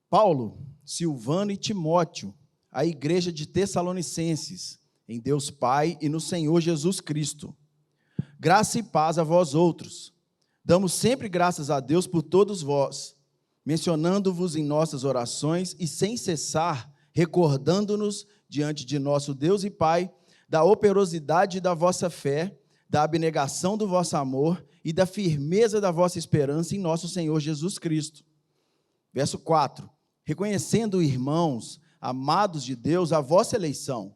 Paulo, Silvano e Timóteo, a igreja de Tessalonicenses, em Deus Pai e no Senhor Jesus Cristo. Graça e paz a vós outros. Damos sempre graças a Deus por todos vós, mencionando-vos em nossas orações e sem cessar, recordando-nos diante de nosso Deus e Pai, da operosidade da vossa fé, da abnegação do vosso amor e da firmeza da vossa esperança em nosso Senhor Jesus Cristo. Verso 4. Reconhecendo, irmãos, amados de Deus, a vossa eleição,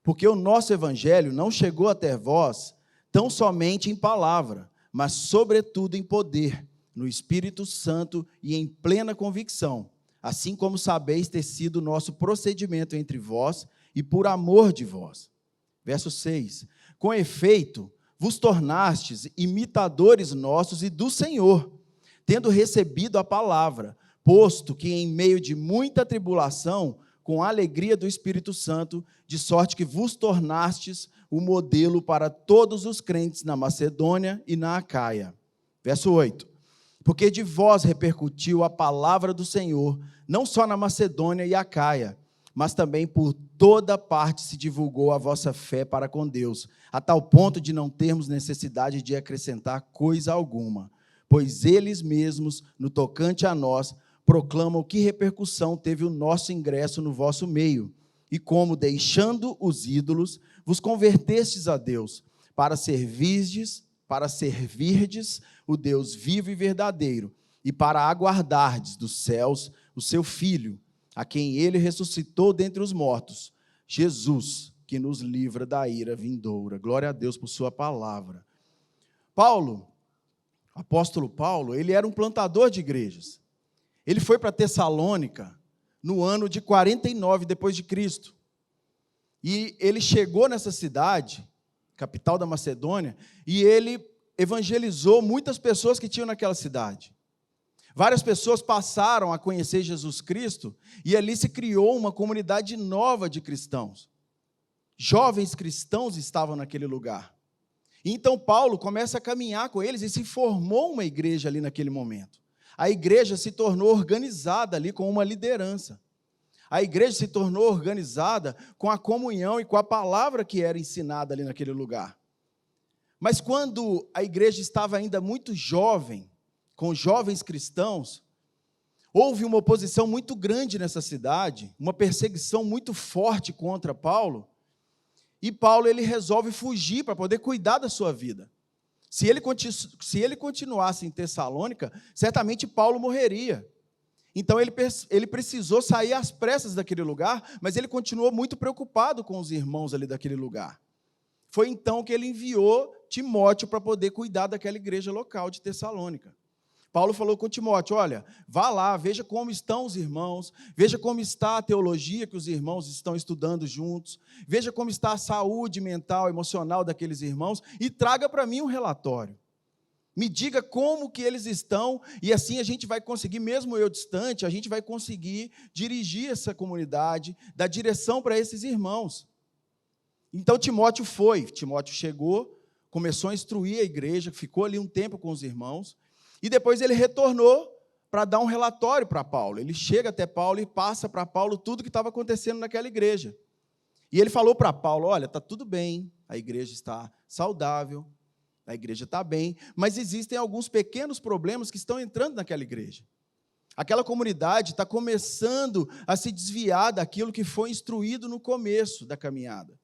porque o nosso evangelho não chegou até vós tão somente em palavra, mas sobretudo em poder, no Espírito Santo e em plena convicção, assim como sabeis ter sido o nosso procedimento entre vós e por amor de vós. Verso 6. Com efeito, vos tornastes imitadores nossos e do Senhor, tendo recebido a palavra, posto que em meio de muita tribulação, com a alegria do Espírito Santo, de sorte que vos tornastes o modelo para todos os crentes na Macedônia e na Acaia. Verso 8. Porque de vós repercutiu a palavra do Senhor, não só na Macedônia e Acaia, mas também por toda parte se divulgou a vossa fé para com Deus, a tal ponto de não termos necessidade de acrescentar coisa alguma, pois eles mesmos, no tocante a nós, proclamam que repercussão teve o nosso ingresso no vosso meio, e como, deixando os ídolos, vos convertestes a Deus, para servirdes o Deus vivo e verdadeiro, e para aguardardes dos céus o seu Filho, a quem ele ressuscitou dentre os mortos, Jesus, que nos livra da ira vindoura. Glória a Deus por sua palavra. Paulo, o apóstolo Paulo, ele era um plantador de igrejas. Ele foi para Tessalônica no ano de 49 depois de Cristo. E ele chegou nessa cidade, capital da Macedônia, e ele evangelizou muitas pessoas que tinham naquela cidade. Várias pessoas passaram a conhecer Jesus Cristo e ali se criou uma comunidade nova de cristãos. Jovens cristãos estavam naquele lugar. E então Paulo começa a caminhar com eles e se formou uma igreja ali naquele momento. A igreja se tornou organizada ali com uma liderança. A igreja se tornou organizada com a comunhão e com a palavra que era ensinada ali naquele lugar. Mas quando a igreja estava ainda muito jovem, com jovens cristãos, houve uma oposição muito grande nessa cidade, uma perseguição muito forte contra Paulo, e Paulo ele resolve fugir para poder cuidar da sua vida. Se ele continuasse em Tessalônica, certamente Paulo morreria. Então ele precisou sair às pressas daquele lugar, mas ele continuou muito preocupado com os irmãos ali daquele lugar. Foi então que ele enviou Timóteo para poder cuidar daquela igreja local de Tessalônica. Paulo falou com Timóteo, olha, vá lá, veja como estão os irmãos, veja como está a teologia que os irmãos estão estudando juntos, veja como está a saúde mental, emocional daqueles irmãos e traga para mim um relatório. Me diga como que eles estão e assim a gente vai conseguir, mesmo eu distante, a gente vai conseguir dirigir essa comunidade, dar direção para esses irmãos. Então Timóteo chegou, começou a instruir a igreja, ficou ali um tempo com os irmãos, e depois ele retornou para dar um relatório para Paulo. Ele chega até Paulo e passa para Paulo tudo o que estava acontecendo naquela igreja. E ele falou para Paulo, olha, está tudo bem, a igreja está saudável, a igreja está bem, mas existem alguns pequenos problemas que estão entrando naquela igreja. Aquela comunidade está começando a se desviar daquilo que foi instruído no começo da caminhada.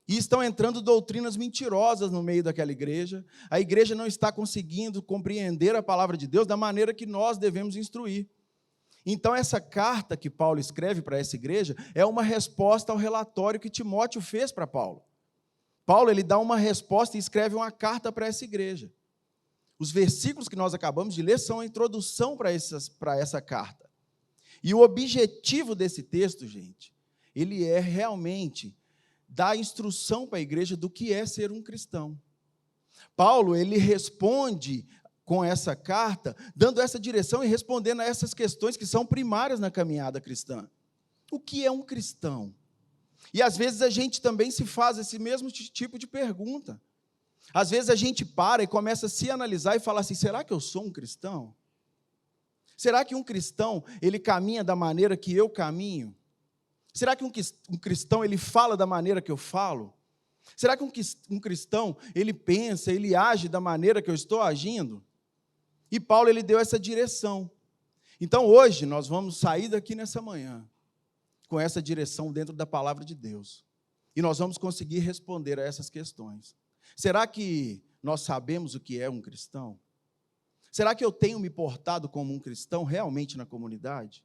E estão entrando doutrinas mentirosas no meio daquela igreja. A igreja não está conseguindo compreender a palavra de Deus da maneira que nós devemos instruir. Então, essa carta que Paulo escreve para essa igreja é uma resposta ao relatório que Timóteo fez para Paulo. Paulo ele dá uma resposta e escreve uma carta para essa igreja. Os versículos que nós acabamos de ler são a introdução para essa carta. E o objetivo desse texto, gente, ele é realmente dar instrução para a igreja do que é ser um cristão. Paulo, ele responde com essa carta, dando essa direção e respondendo a essas questões que são primárias na caminhada cristã. O que é um cristão? E às vezes a gente também se faz esse mesmo tipo de pergunta. Às vezes a gente para e começa a se analisar e falar assim, será que eu sou um cristão? Será que um cristão, ele caminha da maneira que eu caminho? Será que um cristão, ele fala da maneira que eu falo? Será que um cristão, ele pensa, ele age da maneira que eu estou agindo? E Paulo, ele deu essa direção. Então, hoje, nós vamos sair daqui nessa manhã, com essa direção dentro da palavra de Deus. E nós vamos conseguir responder a essas questões. Será que nós sabemos o que é um cristão? Será que eu tenho me portado como um cristão realmente na comunidade?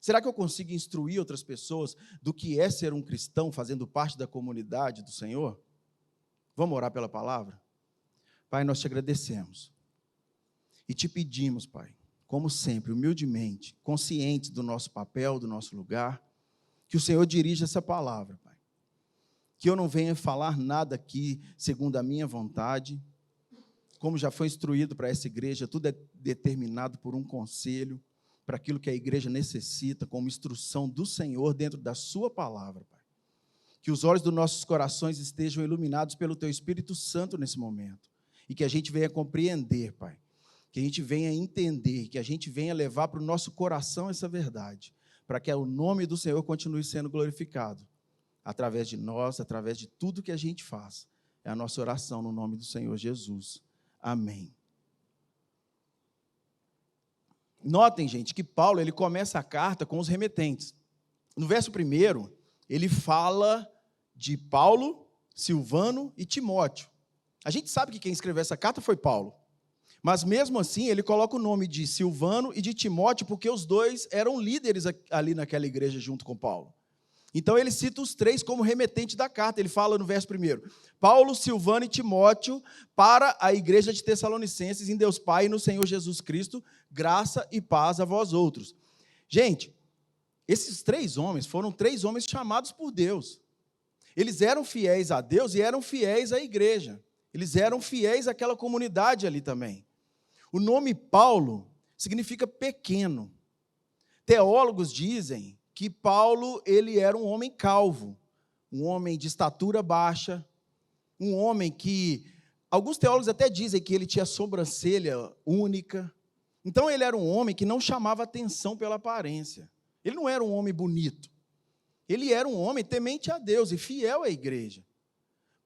Será que eu consigo instruir outras pessoas do que é ser um cristão, fazendo parte da comunidade do Senhor? Vamos orar pela palavra? Pai, nós te agradecemos. E te pedimos, Pai, como sempre, humildemente, conscientes do nosso papel, do nosso lugar, que o Senhor dirija essa palavra, Pai. Que eu não venha falar nada aqui segundo a minha vontade. Como já foi instruído para essa igreja, tudo é determinado por um conselho, para aquilo que a igreja necessita, como instrução do Senhor dentro da sua palavra, Pai. Que os olhos dos nossos corações estejam iluminados pelo Teu Espírito Santo nesse momento. E que a gente venha compreender, Pai. Que a gente venha entender, que a gente venha levar para o nosso coração essa verdade, para que o nome do Senhor continue sendo glorificado, através de nós, através de tudo que a gente faz. É a nossa oração no nome do Senhor Jesus. Amém. Notem, gente, que Paulo, ele começa a carta com os remetentes. No verso 1, ele fala de Paulo, Silvano e Timóteo. A gente sabe que quem escreveu essa carta foi Paulo. Mas mesmo assim, ele coloca o nome de Silvano e de Timóteo, porque os dois eram líderes ali naquela igreja junto com Paulo. Então, ele cita os três como remetente da carta. Ele fala no verso 1, Paulo, Silvano e Timóteo, para a igreja de Tessalonicenses, em Deus Pai e no Senhor Jesus Cristo, graça e paz a vós outros. Gente, esses 3 homens foram 3 homens chamados por Deus. Eles eram fiéis a Deus e eram fiéis à igreja. Eles eram fiéis àquela comunidade ali também. O nome Paulo significa pequeno. Teólogos dizem que Paulo, ele era um homem calvo, um homem de estatura baixa, um homem que, alguns teólogos até dizem que ele tinha sobrancelha única. Então, ele era um homem que não chamava atenção pela aparência. Ele não era um homem bonito. Ele era um homem temente a Deus e fiel à igreja.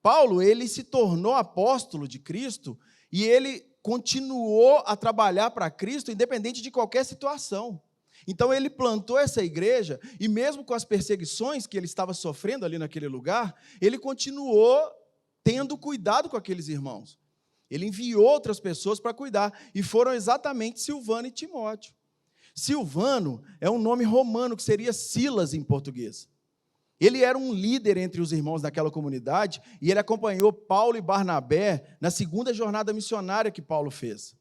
Paulo, ele se tornou apóstolo de Cristo e ele continuou a trabalhar para Cristo independente de qualquer situação. Então, ele plantou essa igreja e mesmo com as perseguições que ele estava sofrendo ali naquele lugar, ele continuou tendo cuidado com aqueles irmãos. Ele enviou outras pessoas para cuidar e foram exatamente Silvano e Timóteo. Silvano é um nome romano que seria Silas em português. Ele era um líder entre os irmãos daquela comunidade e ele acompanhou Paulo e Barnabé na segunda jornada missionária que Paulo fez.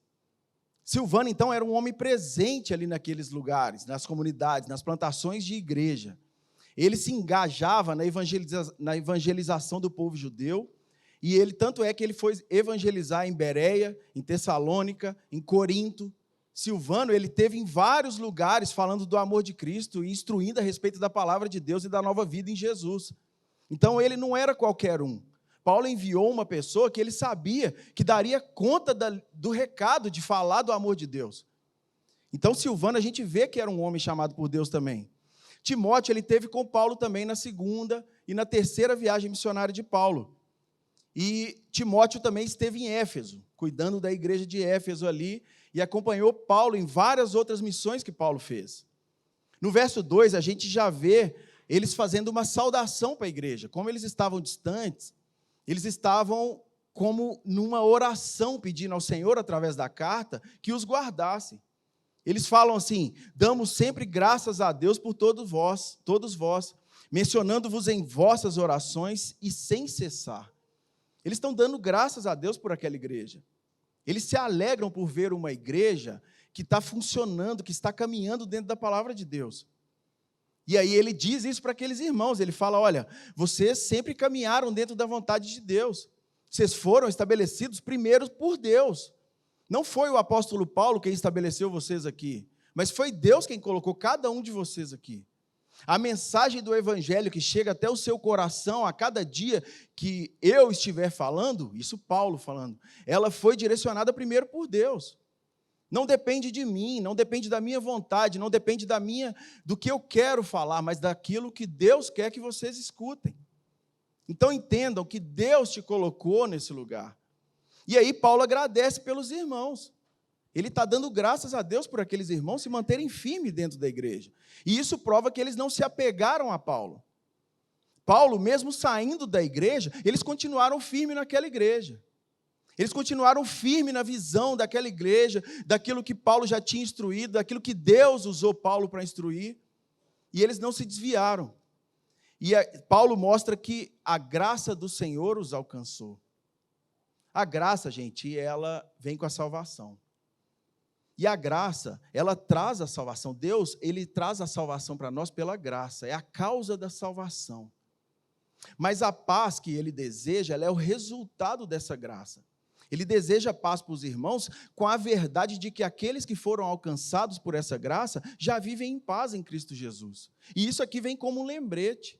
Silvano, então, era um homem presente ali naqueles lugares, nas comunidades, nas plantações de igreja. Ele se engajava na evangelização do povo judeu, e ele, tanto é que ele foi evangelizar em Bereia, em Tessalônica, em Corinto. Silvano, ele teve em vários lugares falando do amor de Cristo e instruindo a respeito da palavra de Deus e da nova vida em Jesus. Então, ele não era qualquer um. Paulo enviou uma pessoa que ele sabia que daria conta do recado de falar do amor de Deus. Então, Silvano, a gente vê que era um homem chamado por Deus também. Timóteo, ele teve com Paulo também na segunda e na terceira viagem missionária de Paulo. E Timóteo também esteve em Éfeso, cuidando da igreja de Éfeso ali, e acompanhou Paulo em várias outras missões que Paulo fez. No verso 2, a gente já vê eles fazendo uma saudação para a igreja. Como eles estavam distantes, eles estavam como numa oração pedindo ao Senhor, através da carta, que os guardasse. Eles falam assim: damos sempre graças a Deus por todos vós, mencionando-vos em vossas orações e sem cessar. Eles estão dando graças a Deus por aquela igreja. Eles se alegram por ver uma igreja que está funcionando, que está caminhando dentro da palavra de Deus. E aí ele diz isso para aqueles irmãos, ele fala: olha, vocês sempre caminharam dentro da vontade de Deus. Vocês foram estabelecidos primeiro por Deus. Não foi o apóstolo Paulo quem estabeleceu vocês aqui, mas foi Deus quem colocou cada um de vocês aqui. A mensagem do evangelho que chega até o seu coração a cada dia que eu estiver falando, isso Paulo falando, ela foi direcionada primeiro por Deus. Não depende de mim, não depende da minha vontade, não depende do que eu quero falar, mas daquilo que Deus quer que vocês escutem. Então entendam que Deus te colocou nesse lugar. E aí Paulo agradece pelos irmãos. Ele está dando graças a Deus por aqueles irmãos se manterem firmes dentro da igreja. E isso prova que eles não se apegaram a Paulo. Paulo, mesmo saindo da igreja, eles continuaram firmes naquela igreja. Eles continuaram firmes na visão daquela igreja, daquilo que Paulo já tinha instruído, daquilo que Deus usou Paulo para instruir, e eles não se desviaram. E Paulo mostra que a graça do Senhor os alcançou. A graça, gente, ela vem com a salvação. E a graça, ela traz a salvação. Deus, ele traz a salvação para nós pela graça, é a causa da salvação. Mas a paz que ele deseja, ela é o resultado dessa graça. Ele deseja paz para os irmãos com a verdade de que aqueles que foram alcançados por essa graça já vivem em paz em Cristo Jesus. E isso aqui vem como um lembrete.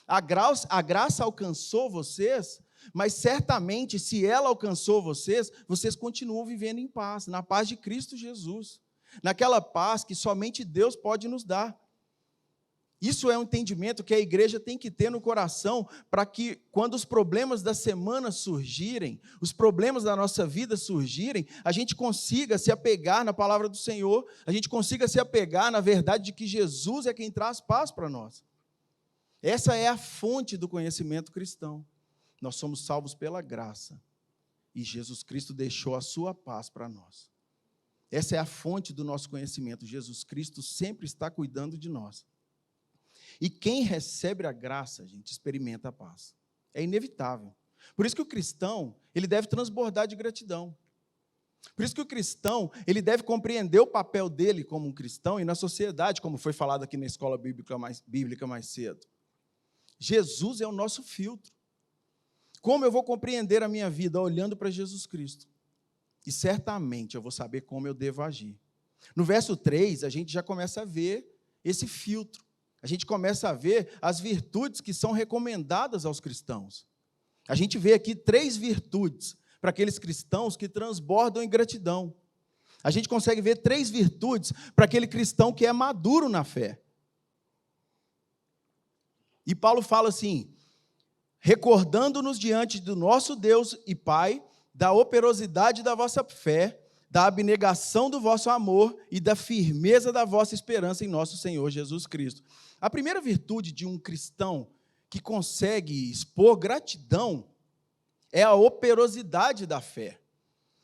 A graça alcançou vocês, mas certamente se ela alcançou vocês, vocês continuam vivendo em paz, na paz de Cristo Jesus. Naquela paz que somente Deus pode nos dar. Isso é um entendimento que a igreja tem que ter no coração para que, quando os problemas da semana surgirem, os problemas da nossa vida surgirem, a gente consiga se apegar na palavra do Senhor, a gente consiga se apegar na verdade de que Jesus é quem traz paz para nós. Essa é a fonte do conhecimento cristão. Nós somos salvos pela graça e Jesus Cristo deixou a sua paz para nós. Essa é a fonte do nosso conhecimento. Jesus Cristo sempre está cuidando de nós. E quem recebe a graça, gente, experimenta a paz. É inevitável. Por isso que o cristão, ele deve transbordar de gratidão. Por isso que o cristão, ele deve compreender o papel dele como um cristão e na sociedade, como foi falado aqui na escola bíblica mais cedo. Jesus é o nosso filtro. Como eu vou compreender a minha vida? Olhando para Jesus Cristo. E certamente eu vou saber como eu devo agir. No verso 3, a gente já começa a ver esse filtro. A gente começa a ver as virtudes que são recomendadas aos cristãos. A gente vê aqui 3 virtudes para aqueles cristãos que transbordam em gratidão. A gente consegue ver 3 virtudes para aquele cristão que é maduro na fé. E Paulo fala assim: recordando-nos diante do nosso Deus e Pai, da operosidade da vossa fé, da abnegação do vosso amor e da firmeza da vossa esperança em nosso Senhor Jesus Cristo. A primeira virtude de um cristão que consegue expor gratidão é a operosidade da fé.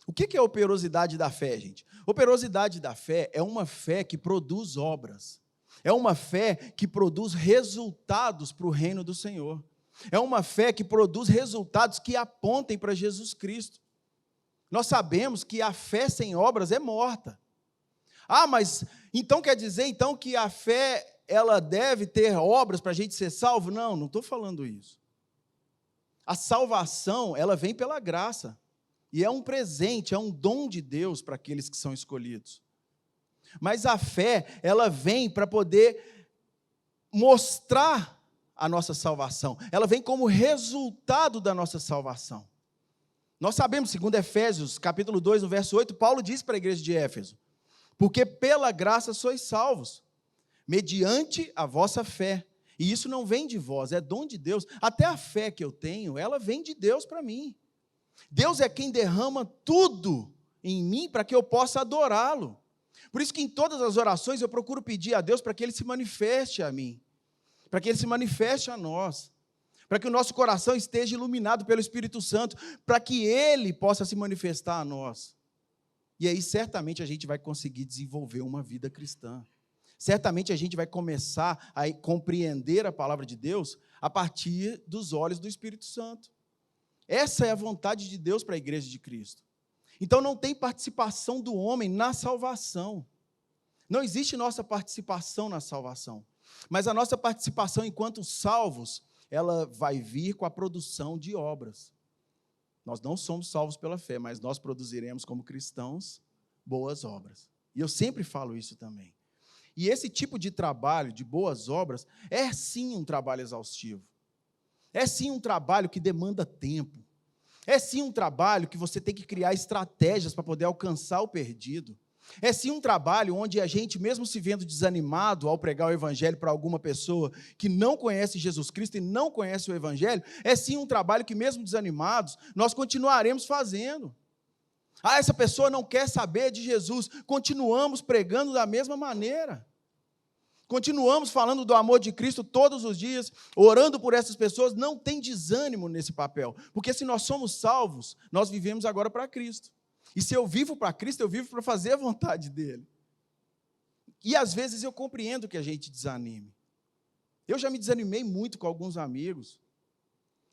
O que é a operosidade da fé, gente? Operosidade da fé é uma fé que produz obras. É uma fé que produz resultados para o reino do Senhor. É uma fé que produz resultados que apontem para Jesus Cristo. Nós sabemos que a fé sem obras é morta. Ah, mas então quer dizer então que a fé ela deve ter obras para a gente ser salvo? Não, não estou falando isso. A salvação, ela vem pela graça. E é um presente, é um dom de Deus para aqueles que são escolhidos. Mas a fé, ela vem para poder mostrar a nossa salvação. Ela vem como resultado da nossa salvação. Nós sabemos, segundo Efésios, capítulo 2, no verso 8, Paulo diz para a igreja de Éfeso: porque pela graça sois salvos, mediante a vossa fé. E isso não vem de vós, é dom de Deus. Até a fé que eu tenho, ela vem de Deus para mim. Deus é quem derrama tudo em mim para que eu possa adorá-lo. Por isso que em todas as orações eu procuro pedir a Deus para que Ele se manifeste a mim, para que Ele se manifeste a nós, para que o nosso coração esteja iluminado pelo Espírito Santo, para que Ele possa se manifestar a nós. E aí certamente a gente vai conseguir desenvolver uma vida cristã. Certamente a gente vai começar a compreender a palavra de Deus a partir dos olhos do Espírito Santo. Essa é a vontade de Deus para a igreja de Cristo. Então não tem participação do homem na salvação. Não existe nossa participação na salvação. Mas a nossa participação enquanto salvos, ela vai vir com a produção de obras. Nós não somos salvos pela fé, mas nós produziremos como cristãos boas obras. E eu sempre falo isso também. E esse tipo de trabalho, de boas obras, é sim um trabalho exaustivo. É sim um trabalho que demanda tempo. É sim um trabalho que você tem que criar estratégias para poder alcançar o perdido. É sim um trabalho onde a gente, mesmo se vendo desanimado ao pregar o evangelho para alguma pessoa que não conhece Jesus Cristo e não conhece o evangelho, é sim um trabalho que, mesmo desanimados, nós continuaremos fazendo. Ah, essa pessoa não quer saber de Jesus, continuamos pregando da mesma maneira. Continuamos falando do amor de Cristo todos os dias, orando por essas pessoas, não tem desânimo nesse papel, porque se nós somos salvos, nós vivemos agora para Cristo. E se eu vivo para Cristo, eu vivo para fazer a vontade dele. E às vezes eu compreendo que a gente desanime. Eu já me desanimei muito com alguns amigos.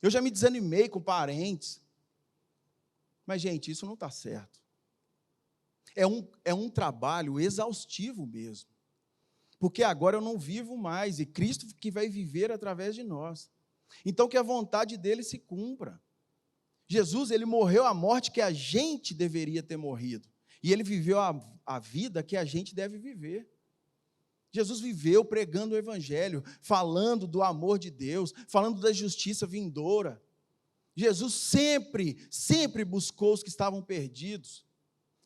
Eu já me desanimei com parentes. Mas, gente, isso não está certo. É um trabalho exaustivo mesmo. Porque agora eu não vivo mais, e Cristo que vai viver através de nós. Então, que a vontade dele se cumpra. Jesus, ele morreu a morte que a gente deveria ter morrido. E ele viveu a vida que a gente deve viver. Jesus viveu pregando o evangelho, falando do amor de Deus, falando da justiça vindoura. Jesus sempre buscou os que estavam perdidos.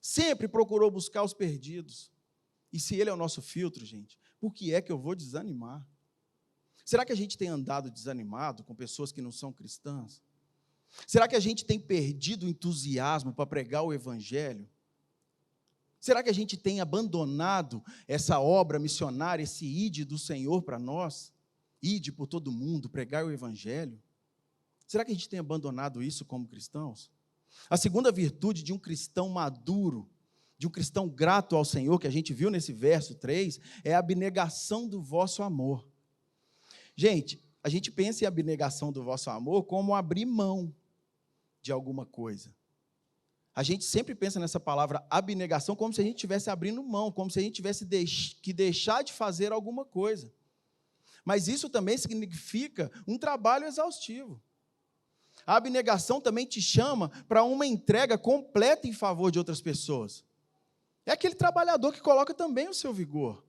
Sempre procurou buscar os perdidos. E se ele é o nosso filtro, gente, por que é que eu vou desanimar? Será que a gente tem andado desanimado com pessoas que não são cristãs? Será que a gente tem perdido o entusiasmo para pregar o evangelho? Será que a gente tem abandonado essa obra missionária, esse ide do Senhor para nós? Ide por todo mundo, pregar o evangelho? Será que a gente tem abandonado isso como cristãos? A segunda virtude de um cristão maduro, de um cristão grato ao Senhor, que a gente viu nesse verso 3, é a abnegação do vosso amor. Gente, a gente pensa em abnegação do vosso amor como abrir mão de alguma coisa. A gente sempre pensa nessa palavra abnegação como se a gente estivesse abrindo mão, como se a gente tivesse que deixar de fazer alguma coisa. Mas isso também significa um trabalho exaustivo. A abnegação também te chama para uma entrega completa em favor de outras pessoas. É aquele trabalhador que coloca também o seu vigor.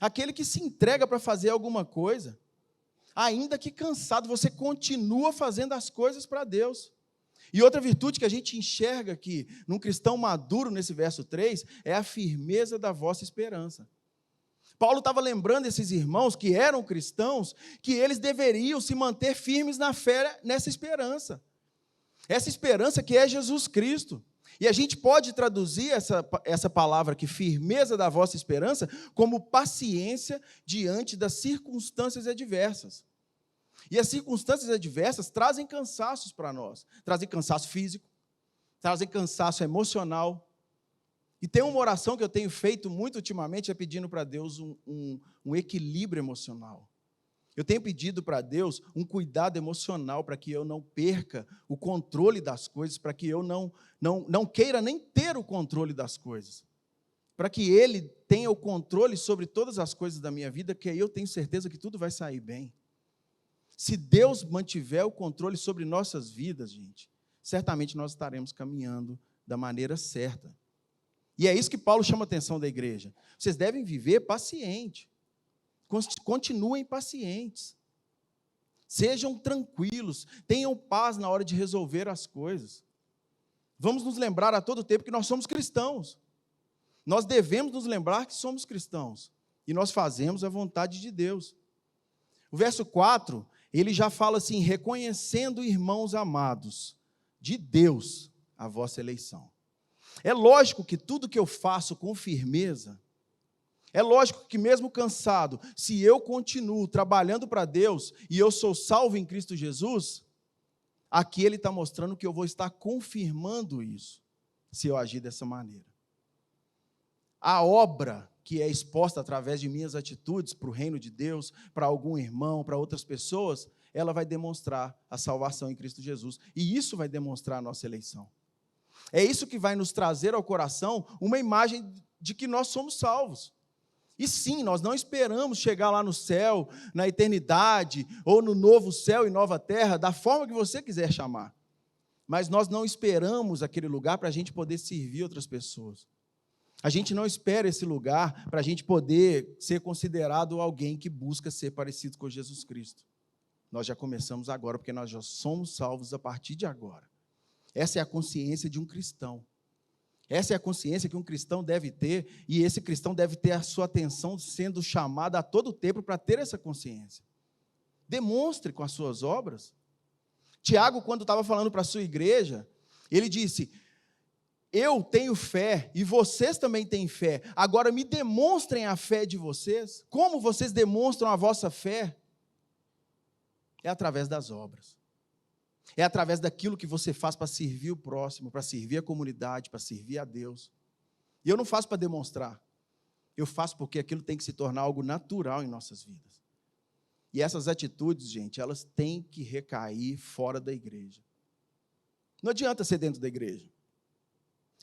Aquele que se entrega para fazer alguma coisa. Ainda que cansado, você continua fazendo as coisas para Deus. E outra virtude que a gente enxerga aqui, num cristão maduro, nesse verso 3, é a firmeza da vossa esperança. Paulo estava lembrando esses irmãos que eram cristãos, que eles deveriam se manter firmes na fé nessa esperança. Essa esperança que é Jesus Cristo. E a gente pode traduzir essa palavra aqui, firmeza da vossa esperança, como paciência diante das circunstâncias adversas. E as circunstâncias adversas trazem cansaços para nós. Trazem cansaço físico, trazem cansaço emocional. E tem uma oração que eu tenho feito muito ultimamente, é pedindo para Deus um equilíbrio emocional. Eu tenho pedido para Deus um cuidado emocional para que eu não perca o controle das coisas, para que eu não queira nem ter o controle das coisas. Para que Ele tenha o controle sobre todas as coisas da minha vida, que aí eu tenho certeza que tudo vai sair bem. Se Deus mantiver o controle sobre nossas vidas, gente, certamente nós estaremos caminhando da maneira certa. E é isso que Paulo chama a atenção da igreja. Vocês devem viver paciente. Continuem pacientes. Sejam tranquilos. Tenham paz na hora de resolver as coisas. Vamos nos lembrar a todo tempo que nós somos cristãos. Nós devemos nos lembrar que somos cristãos. E nós fazemos a vontade de Deus. O verso 4, ele já fala assim, reconhecendo, irmãos amados, de Deus a vossa eleição. É lógico que tudo que eu faço com firmeza, é lógico que mesmo cansado, se eu continuo trabalhando para Deus e eu sou salvo em Cristo Jesus, aqui ele está mostrando que eu vou estar confirmando isso, se eu agir dessa maneira. A obra que é exposta através de minhas atitudes para o reino de Deus, para algum irmão, para outras pessoas, ela vai demonstrar a salvação em Cristo Jesus. E isso vai demonstrar a nossa eleição. É isso que vai nos trazer ao coração uma imagem de que nós somos salvos. E sim, nós não esperamos chegar lá no céu, na eternidade, ou no novo céu e nova terra, da forma que você quiser chamar. Mas nós não esperamos aquele lugar para a gente poder servir outras pessoas. A gente não espera esse lugar para a gente poder ser considerado alguém que busca ser parecido com Jesus Cristo. Nós já começamos agora, porque nós já somos salvos a partir de agora. Essa é a consciência de um cristão. Essa é a consciência que um cristão deve ter, e esse cristão deve ter a sua atenção sendo chamada a todo tempo para ter essa consciência. Demonstre com as suas obras. Tiago, quando estava falando para a sua igreja, ele disse: eu tenho fé e vocês também têm fé. Agora me demonstrem a fé de vocês. Como vocês demonstram a vossa fé? É através das obras. É através daquilo que você faz para servir o próximo, para servir a comunidade, para servir a Deus. E eu não faço para demonstrar. Eu faço porque aquilo tem que se tornar algo natural em nossas vidas. E essas atitudes, gente, elas têm que recair fora da igreja. Não adianta ser dentro da igreja.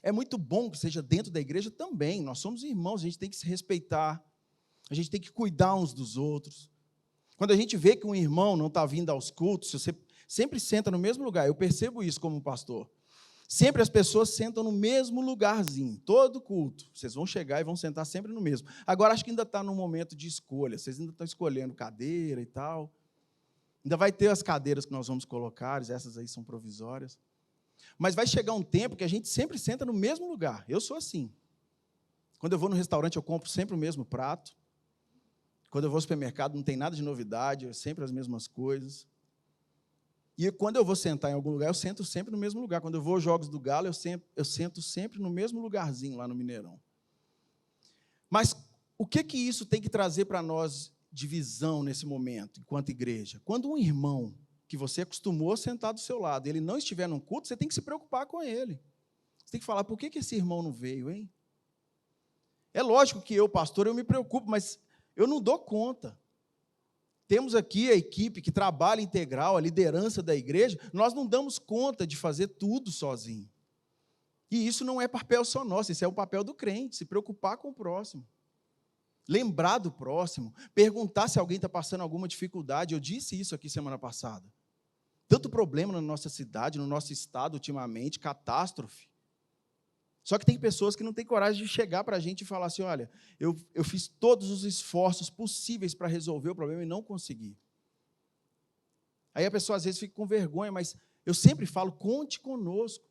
É muito bom que seja dentro da igreja também. Nós somos irmãos, a gente tem que se respeitar. A gente tem que cuidar uns dos outros. Quando a gente vê que um irmão não está vindo aos cultos, se você sempre senta no mesmo lugar. Eu percebo isso como pastor. Sempre as pessoas sentam no mesmo lugarzinho, todo culto. Vocês vão chegar e vão sentar sempre no mesmo. Agora, acho que ainda está num momento de escolha. Vocês ainda estão escolhendo cadeira e tal. Ainda vai ter as cadeiras que nós vamos colocar, essas aí são provisórias. Mas vai chegar um tempo que a gente sempre senta no mesmo lugar. Eu sou assim. Quando eu vou no restaurante, eu compro sempre o mesmo prato. Quando eu vou ao supermercado, não tem nada de novidade, é sempre as mesmas coisas. E quando eu vou sentar em algum lugar, eu sento sempre no mesmo lugar. Quando eu vou aos Jogos do Galo, eu sento sempre no mesmo lugarzinho lá no Mineirão. Mas o que isso tem que trazer para nós de visão nesse momento, enquanto igreja? Quando um irmão que você acostumou a sentar do seu lado, ele não estiver num culto, você tem que se preocupar com ele. Você tem que falar, por que esse irmão não veio, hein? É lógico que eu, pastor, eu me preocupo, mas eu não dou conta. Temos aqui a equipe que trabalha integral, a liderança da igreja, nós não damos conta de fazer tudo sozinho. E isso não é papel só nosso, isso é o papel do crente, se preocupar com o próximo. Lembrar do próximo, perguntar se alguém está passando alguma dificuldade. Eu disse isso aqui semana passada. Tanto problema na nossa cidade, no nosso estado ultimamente, catástrofe. Só que tem pessoas que não têm coragem de chegar para a gente e falar assim, olha, eu fiz todos os esforços possíveis para resolver o problema e não consegui. Aí a pessoa às vezes fica com vergonha, mas eu sempre falo, conte conosco.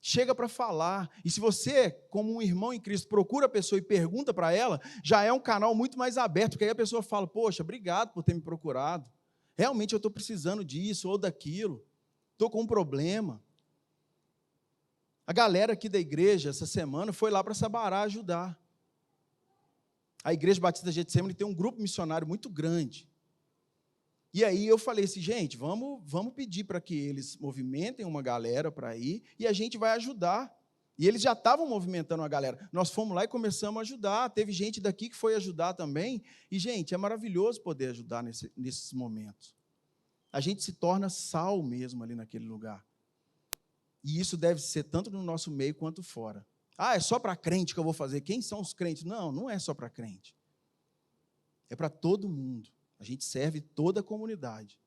Chega para falar. E se você, como um irmão em Cristo, procura a pessoa e pergunta para ela, já é um canal muito mais aberto, porque aí a pessoa fala, poxa, obrigado por ter me procurado. Realmente eu estou precisando disso ou daquilo. Estou com um problema. A galera aqui da igreja, essa semana, foi lá para Sabará ajudar. A Igreja Batista Getsemane tem um grupo missionário muito grande. E aí eu falei assim, gente, vamos pedir para que eles movimentem uma galera para ir, e a gente vai ajudar. E eles já estavam movimentando a galera. Nós fomos lá e começamos a ajudar. Teve gente daqui que foi ajudar também. E, gente, é maravilhoso poder ajudar nesses momentos. A gente se torna sal mesmo ali naquele lugar. E isso deve ser tanto no nosso meio quanto fora. Ah, é só para crente que eu vou fazer. Quem são os crentes? Não, não é só para crente. É para todo mundo. A gente serve toda a comunidade.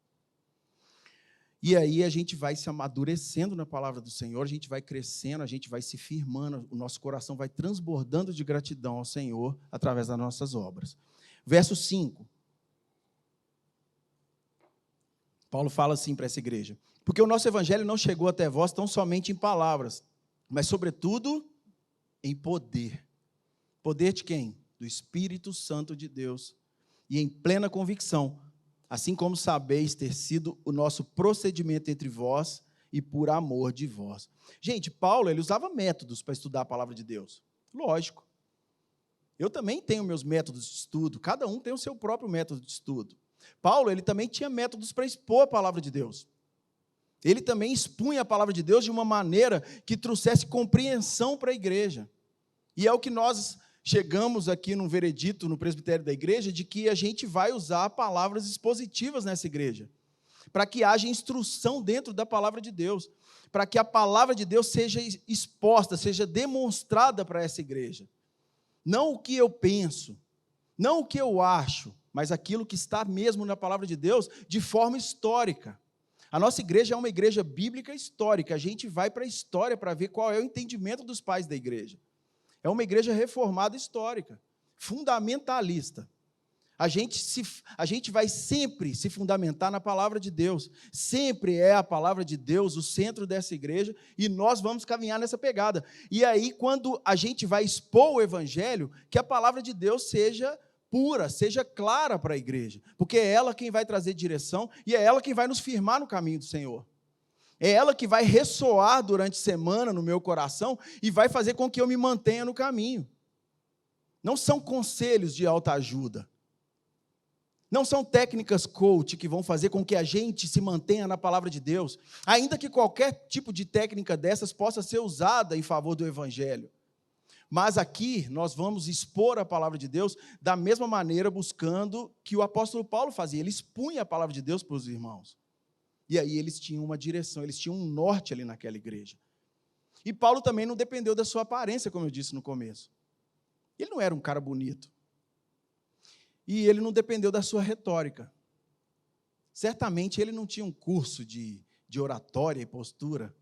E aí a gente vai se amadurecendo na palavra do Senhor, a gente vai crescendo, a gente vai se firmando, o nosso coração vai transbordando de gratidão ao Senhor através das nossas obras. Verso 5. Paulo fala assim para essa igreja: porque o nosso evangelho não chegou até vós tão somente em palavras, mas sobretudo em poder. Poder de quem? Do Espírito Santo de Deus. E em plena convicção, assim como sabeis ter sido o nosso procedimento entre vós e por amor de vós. Gente, Paulo, ele usava métodos para estudar a palavra de Deus. Lógico. Eu também tenho meus métodos de estudo, cada um tem o seu próprio método de estudo. Paulo, ele também tinha métodos para expor a palavra de Deus. Ele também expunha a palavra de Deus de uma maneira que trouxesse compreensão para a igreja. E é o que nós chegamos aqui num veredito no presbitério da igreja, de que a gente vai usar palavras expositivas nessa igreja, para que haja instrução dentro da palavra de Deus, para que a palavra de Deus seja exposta, seja demonstrada para essa igreja. Não o que eu penso, não o que eu acho, mas aquilo que está mesmo na palavra de Deus, de forma histórica. A nossa igreja é uma igreja bíblica histórica, a gente vai para a história para ver qual é o entendimento dos pais da igreja. É uma igreja reformada histórica, fundamentalista. A gente vai sempre se fundamentar na palavra de Deus. Sempre é a palavra de Deus o centro dessa igreja e nós vamos caminhar nessa pegada. E aí, quando a gente vai expor o evangelho, que a palavra de Deus seja pura, seja clara para a igreja, porque é ela quem vai trazer direção e é ela quem vai nos firmar no caminho do Senhor. É ela que vai ressoar durante a semana no meu coração e vai fazer com que eu me mantenha no caminho. Não são conselhos de autoajuda. Não são técnicas coach que vão fazer com que a gente se mantenha na palavra de Deus, ainda que qualquer tipo de técnica dessas possa ser usada em favor do evangelho. Mas aqui nós vamos expor a palavra de Deus da mesma maneira, buscando que o apóstolo Paulo fazia. Ele expunha a palavra de Deus para os irmãos. E aí eles tinham uma direção, eles tinham um norte ali naquela igreja. E Paulo também não dependeu da sua aparência, como eu disse no começo. Ele não era um cara bonito. E ele não dependeu da sua retórica. Certamente ele não tinha um curso de oratória e postura.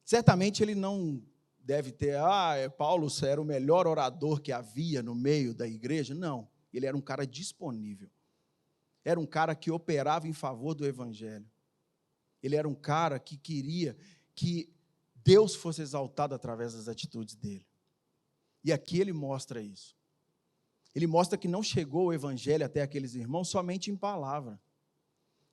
Certamente ele não deve ter, Paulo era o melhor orador que havia no meio da igreja. Não, ele era um cara disponível. Era um cara que operava em favor do evangelho. Ele era um cara que queria que Deus fosse exaltado através das atitudes dele. E aqui ele mostra isso. Ele mostra que não chegou o evangelho até aqueles irmãos somente em palavra.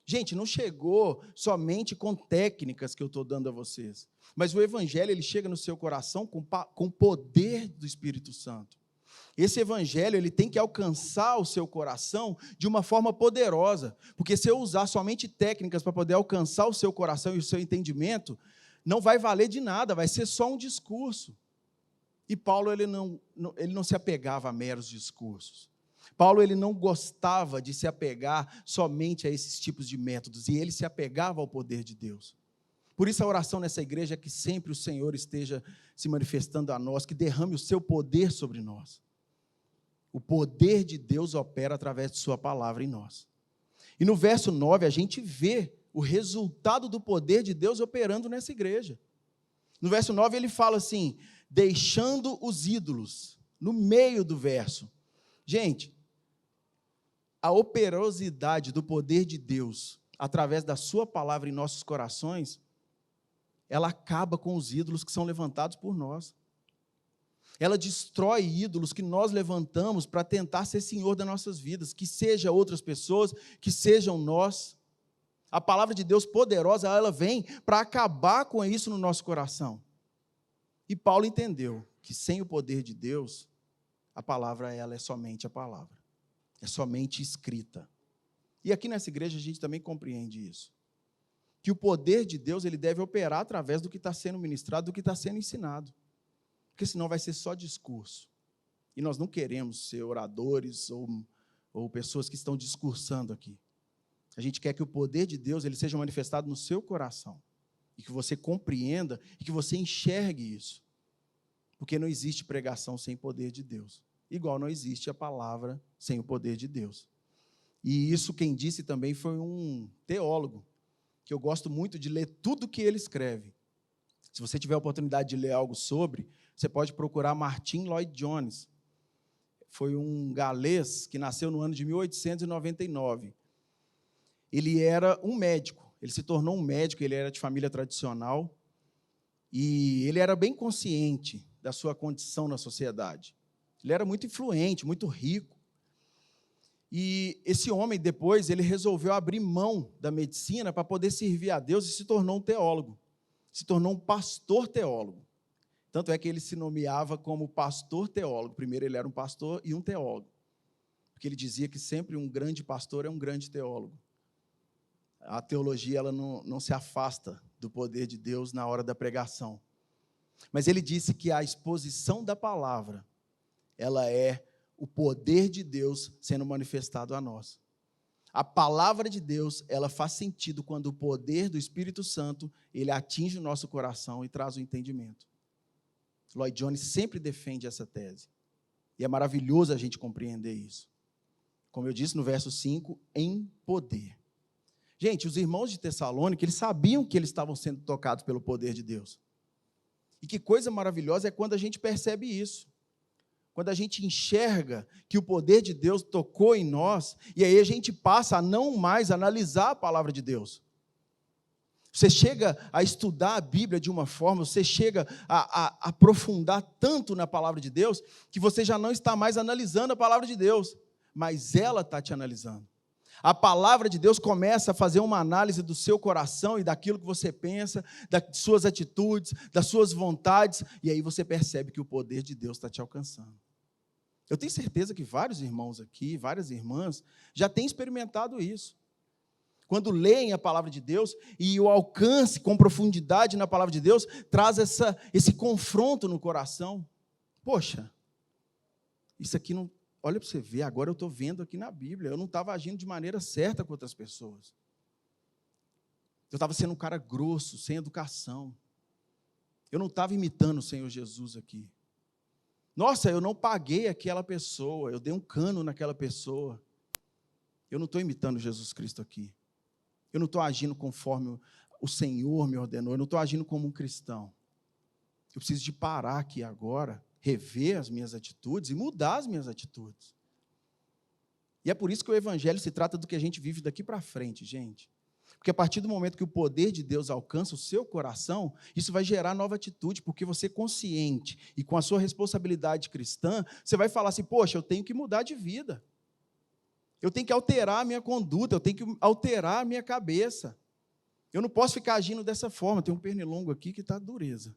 Gente, não chegou somente com técnicas que eu estou dando a vocês. Mas o evangelho, ele chega no seu coração com o poder do Espírito Santo. Esse evangelho, ele tem que alcançar o seu coração de uma forma poderosa. Porque se eu usar somente técnicas para poder alcançar o seu coração e o seu entendimento, não vai valer de nada, vai ser só um discurso. E Paulo, ele não se apegava a meros discursos. Paulo, ele não gostava de se apegar somente a esses tipos de métodos, e ele se apegava ao poder de Deus. Por isso a oração nessa igreja é que sempre o Senhor esteja se manifestando a nós, que derrame o seu poder sobre nós. O poder de Deus opera através de sua palavra em nós. E no verso 9 a gente vê o resultado do poder de Deus operando nessa igreja. No verso 9 ele fala assim, deixando os ídolos, no meio do verso. Gente, a operosidade do poder de Deus, através da sua palavra em nossos corações, ela acaba com os ídolos que são levantados por nós. Ela destrói ídolos que nós levantamos para tentar ser senhor das nossas vidas, que sejam outras pessoas, que sejam nós. A palavra de Deus poderosa, ela vem para acabar com isso no nosso coração. E Paulo entendeu que sem o poder de Deus, a palavra ela é somente a palavra, é somente escrita. E aqui nessa igreja a gente também compreende isso, que o poder de Deus ele deve operar através do que está sendo ministrado, do que está sendo ensinado, porque senão vai ser só discurso. E nós não queremos ser oradores ou pessoas que estão discursando aqui. A gente quer que o poder de Deus ele seja manifestado no seu coração. E que você compreenda e que você enxergue isso. Porque não existe pregação sem poder de Deus. Igual não existe a palavra sem o poder de Deus. E isso quem disse também foi um teólogo, que eu gosto muito de ler tudo que ele escreve. Se você tiver a oportunidade de ler algo sobre, você pode procurar Martyn Lloyd-Jones. Foi um galês que nasceu no ano de 1899. Ele era um médico. Ele se tornou um médico, ele era de família tradicional, e ele era bem consciente da sua condição na sociedade. Ele era muito influente, muito rico. E esse homem, depois, ele resolveu abrir mão da medicina para poder servir a Deus e se tornou um teólogo. Se tornou um pastor teólogo. Tanto é que ele se nomeava como pastor teólogo. Primeiro ele era um pastor e um teólogo. Porque ele dizia que sempre um grande pastor é um grande teólogo. A teologia ela não se afasta do poder de Deus na hora da pregação. Mas ele disse que a exposição da palavra, ela é o poder de Deus sendo manifestado a nós. A palavra de Deus, ela faz sentido quando o poder do Espírito Santo, ele atinge o nosso coração e traz o entendimento. Lloyd-Jones sempre defende essa tese. E é maravilhoso a gente compreender isso. Como eu disse no verso 5, em poder. Gente, os irmãos de Tessalônica, eles sabiam que eles estavam sendo tocados pelo poder de Deus. E que coisa maravilhosa é quando a gente percebe isso. quando a gente enxerga que o poder de Deus tocou em nós, e aí a gente passa a não mais analisar a palavra de Deus. Você chega a estudar a Bíblia de uma forma, você chega a aprofundar tanto na palavra de Deus, que você já não está mais analisando a palavra de Deus, mas ela está te analisando. A palavra de Deus começa a fazer uma análise do seu coração e daquilo que você pensa, das suas atitudes, das suas vontades, e aí você percebe que o poder de Deus está te alcançando. Eu tenho certeza que vários irmãos aqui, várias irmãs, já têm experimentado isso. Quando leem a palavra de Deus e o alcance com profundidade na palavra de Deus, traz esse confronto no coração. Poxa, isso aqui não... Olha para você ver, agora eu estou vendo aqui na Bíblia, eu não estava agindo de maneira certa com outras pessoas. Eu estava sendo um cara grosso, sem educação. Eu não estava imitando o Senhor Jesus aqui. Nossa, eu não paguei aquela pessoa, eu dei um cano naquela pessoa. Eu não estou imitando Jesus Cristo aqui. Eu não estou agindo conforme o Senhor me ordenou, eu não estou agindo como um cristão. Eu preciso de parar aqui agora, rever as minhas atitudes e mudar as minhas atitudes. E é por isso que o Evangelho se trata do que a gente vive daqui para frente, gente. Porque a partir do momento que o poder de Deus alcança o seu coração, isso vai gerar nova atitude, porque você consciente e com a sua responsabilidade cristã, você vai falar assim, poxa, eu tenho que mudar de vida. Eu tenho que alterar a minha conduta, eu tenho que alterar a minha cabeça. Eu não posso ficar agindo dessa forma. Tem um pernilongo aqui que está dureza.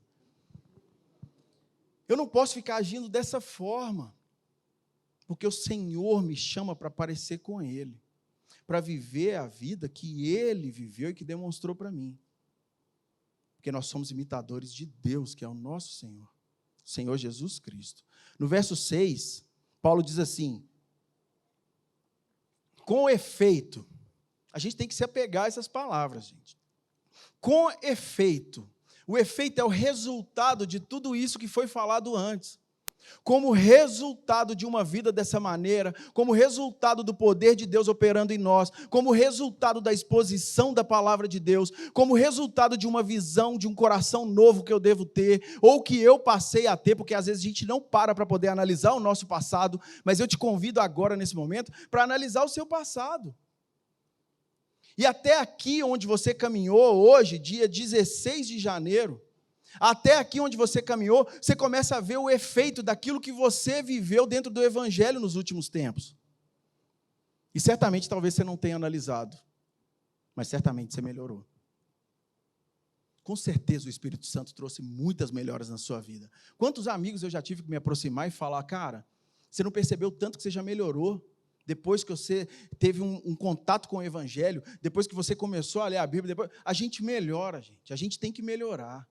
Eu não posso ficar agindo dessa forma, porque o Senhor me chama para parecer com Ele, para viver a vida que Ele viveu e que demonstrou para mim. Porque nós somos imitadores de Deus, que é o nosso Senhor, o Senhor Jesus Cristo. No verso 6, Paulo diz assim, com efeito, a gente tem que se apegar a essas palavras, gente. Com efeito, o efeito é o resultado de tudo isso que foi falado antes. Como resultado de uma vida dessa maneira, como resultado do poder de Deus operando em nós, como resultado da exposição da palavra de Deus, como resultado de uma visão, de um coração novo que eu devo ter, ou que eu passei a ter, porque às vezes a gente não para poder analisar o nosso passado, mas eu te convido agora, nesse momento, para analisar o seu passado. E até aqui onde você caminhou hoje, dia 16 de janeiro, até aqui onde você caminhou, você começa a ver o efeito daquilo que você viveu dentro do Evangelho nos últimos tempos. E certamente, talvez você não tenha analisado, mas certamente você melhorou. Com certeza o Espírito Santo trouxe muitas melhoras na sua vida. Quantos amigos eu já tive que me aproximar e falar, cara, você não percebeu tanto que você já melhorou? Depois que você teve um contato com o Evangelho, depois que você começou a ler a Bíblia, a gente melhora, gente. A gente tem que melhorar.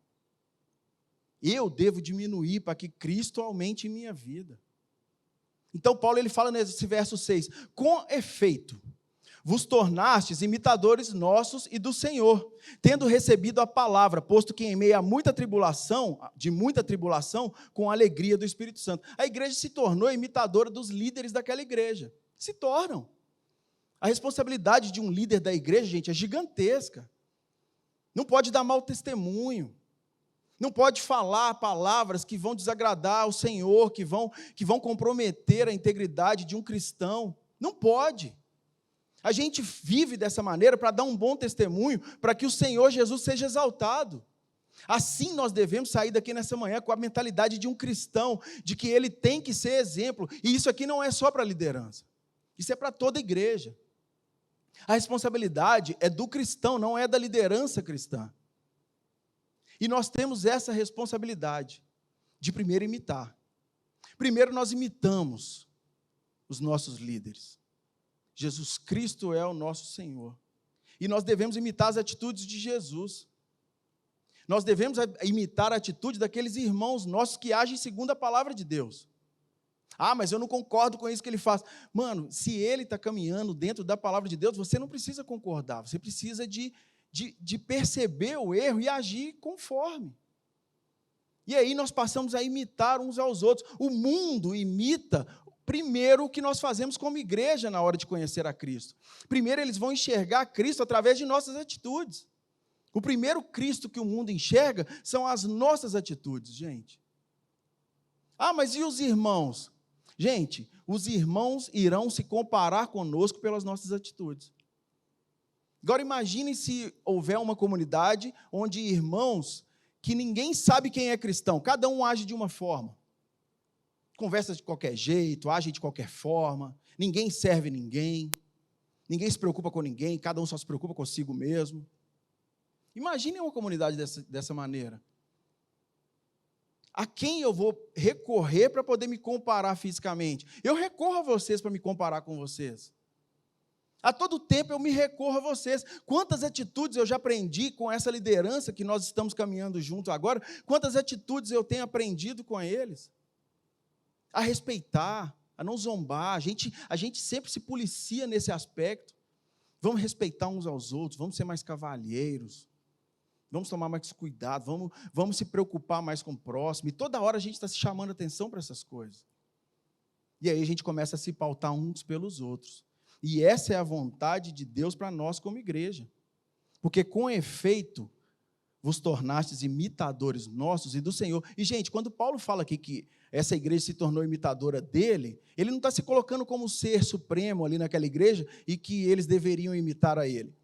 Eu devo diminuir para que Cristo aumente em minha vida. Então, Paulo ele fala nesse verso 6, com efeito, vos tornastes imitadores nossos e do Senhor, tendo recebido a palavra, posto que em meio a muita tribulação, com a alegria do Espírito Santo. A igreja se tornou imitadora dos líderes daquela igreja. Se tornam. A responsabilidade de um líder da igreja, gente, é gigantesca. Não pode dar mau testemunho. Não pode falar palavras que vão desagradar ao Senhor, que vão comprometer a integridade de um cristão. Não pode. A gente vive dessa maneira para dar um bom testemunho, para que o Senhor Jesus seja exaltado. Assim nós devemos sair daqui nessa manhã com a mentalidade de um cristão, de que ele tem que ser exemplo. E isso aqui não é só para a liderança. Isso é para toda a igreja. A responsabilidade é do cristão, não é da liderança cristã. E nós temos essa responsabilidade de primeiro imitar. Primeiro nós imitamos os nossos líderes. Jesus Cristo é o nosso Senhor. E nós devemos imitar as atitudes de Jesus. Nós devemos imitar a atitude daqueles irmãos nossos que agem segundo a palavra de Deus. Ah, mas eu não concordo com isso que ele faz. Mano, se ele está caminhando dentro da palavra de Deus, você não precisa concordar, você precisa de perceber o erro e agir conforme. E aí nós passamos a imitar uns aos outros. O mundo imita primeiro o que nós fazemos como igreja na hora de conhecer a Cristo. Primeiro eles vão enxergar Cristo através de nossas atitudes. O primeiro Cristo que o mundo enxerga são as nossas atitudes, gente. Ah, mas e os irmãos? Gente, os irmãos irão se comparar conosco pelas nossas atitudes. Agora imagine se houver uma comunidade onde irmãos que ninguém sabe quem é cristão, cada um age de uma forma. Conversa de qualquer jeito, age de qualquer forma, ninguém serve ninguém se preocupa com ninguém, cada um só se preocupa consigo mesmo. Imagine uma comunidade dessa maneira. A quem eu vou recorrer para poder me comparar fisicamente? Eu recorro a vocês para me comparar com vocês. A todo tempo eu me recorro a vocês. Quantas atitudes eu já aprendi com essa liderança que nós estamos caminhando junto agora? Quantas atitudes eu tenho aprendido com eles? A respeitar, a não zombar. A gente sempre se policia nesse aspecto. Vamos respeitar uns aos outros, vamos ser mais cavalheiros. Vamos tomar mais cuidado, vamos se preocupar mais com o próximo. E toda hora a gente está se chamando atenção para essas coisas. E aí a gente começa a se pautar uns pelos outros. E essa é a vontade de Deus para nós como igreja. Porque com efeito, vos tornastes imitadores nossos e do Senhor. E, gente, quando Paulo fala aqui que essa igreja se tornou imitadora dele, ele não está se colocando como ser supremo ali naquela igreja e que eles deveriam imitar a ele.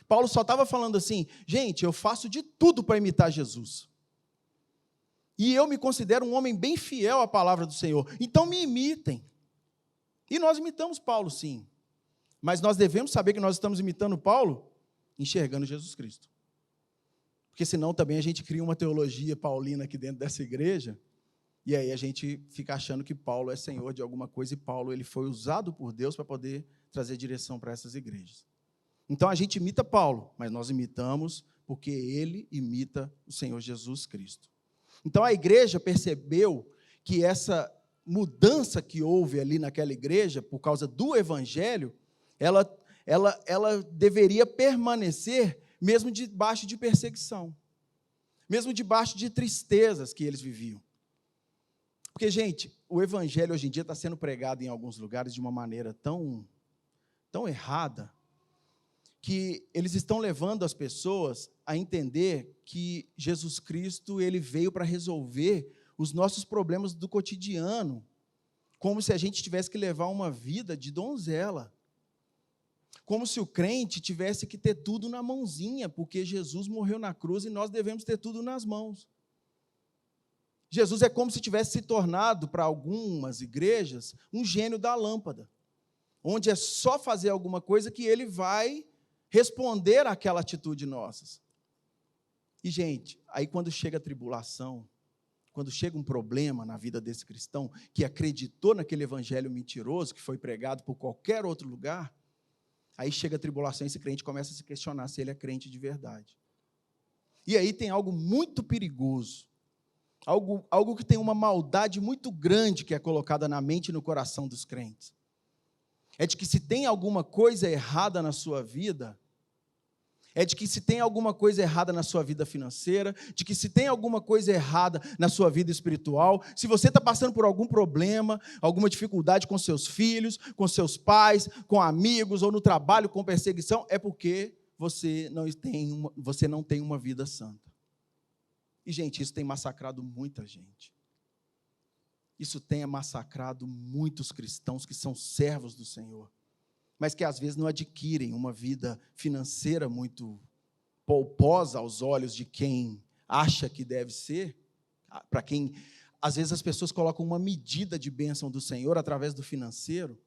Paulo só estava falando assim, gente, eu faço de tudo para imitar Jesus. E eu me considero um homem bem fiel à palavra do Senhor. Então me imitem. E nós imitamos Paulo, sim. Mas nós devemos saber que nós estamos imitando Paulo enxergando Jesus Cristo. Porque senão também a gente cria uma teologia paulina aqui dentro dessa igreja, e aí a gente fica achando que Paulo é senhor de alguma coisa, e Paulo ele foi usado por Deus para poder trazer direção para essas igrejas. Então a gente imita Paulo, mas nós imitamos porque ele imita o Senhor Jesus Cristo. Então a igreja percebeu que essa mudança que houve ali naquela igreja, por causa do evangelho, ela deveria permanecer mesmo debaixo de perseguição, mesmo debaixo de tristezas que eles viviam. Porque, gente, o evangelho hoje em dia está sendo pregado em alguns lugares de uma maneira tão errada, que eles estão levando as pessoas a entender que Jesus Cristo ele veio para resolver os nossos problemas do cotidiano, como se a gente tivesse que levar uma vida de donzela, como se o crente tivesse que ter tudo na mãozinha, porque Jesus morreu na cruz e nós devemos ter tudo nas mãos. Jesus é como se tivesse se tornado, para algumas igrejas, um gênio da lâmpada, onde é só fazer alguma coisa que ele vai responder àquela atitude nossa. E, gente, aí quando chega a tribulação, quando chega um problema na vida desse cristão, que acreditou naquele evangelho mentiroso, que foi pregado por qualquer outro lugar, aí chega a tribulação e esse crente começa a se questionar se ele é crente de verdade. E aí tem algo muito perigoso, algo que tem uma maldade muito grande que é colocada na mente e no coração dos crentes. É de que se tem alguma coisa errada na sua vida, é de que se tem alguma coisa errada na sua vida financeira, de que se tem alguma coisa errada na sua vida espiritual, se você está passando por algum problema, alguma dificuldade com seus filhos, com seus pais, com amigos, ou no trabalho com perseguição, é porque você não tem uma vida santa. E, gente, isso tem massacrado muita gente. Isso tem massacrado muitos cristãos que são servos do Senhor, mas que às vezes não adquirem uma vida financeira muito polposa aos olhos de quem acha que deve ser, para quem, às vezes as pessoas colocam uma medida de bênção do Senhor através do financeiro,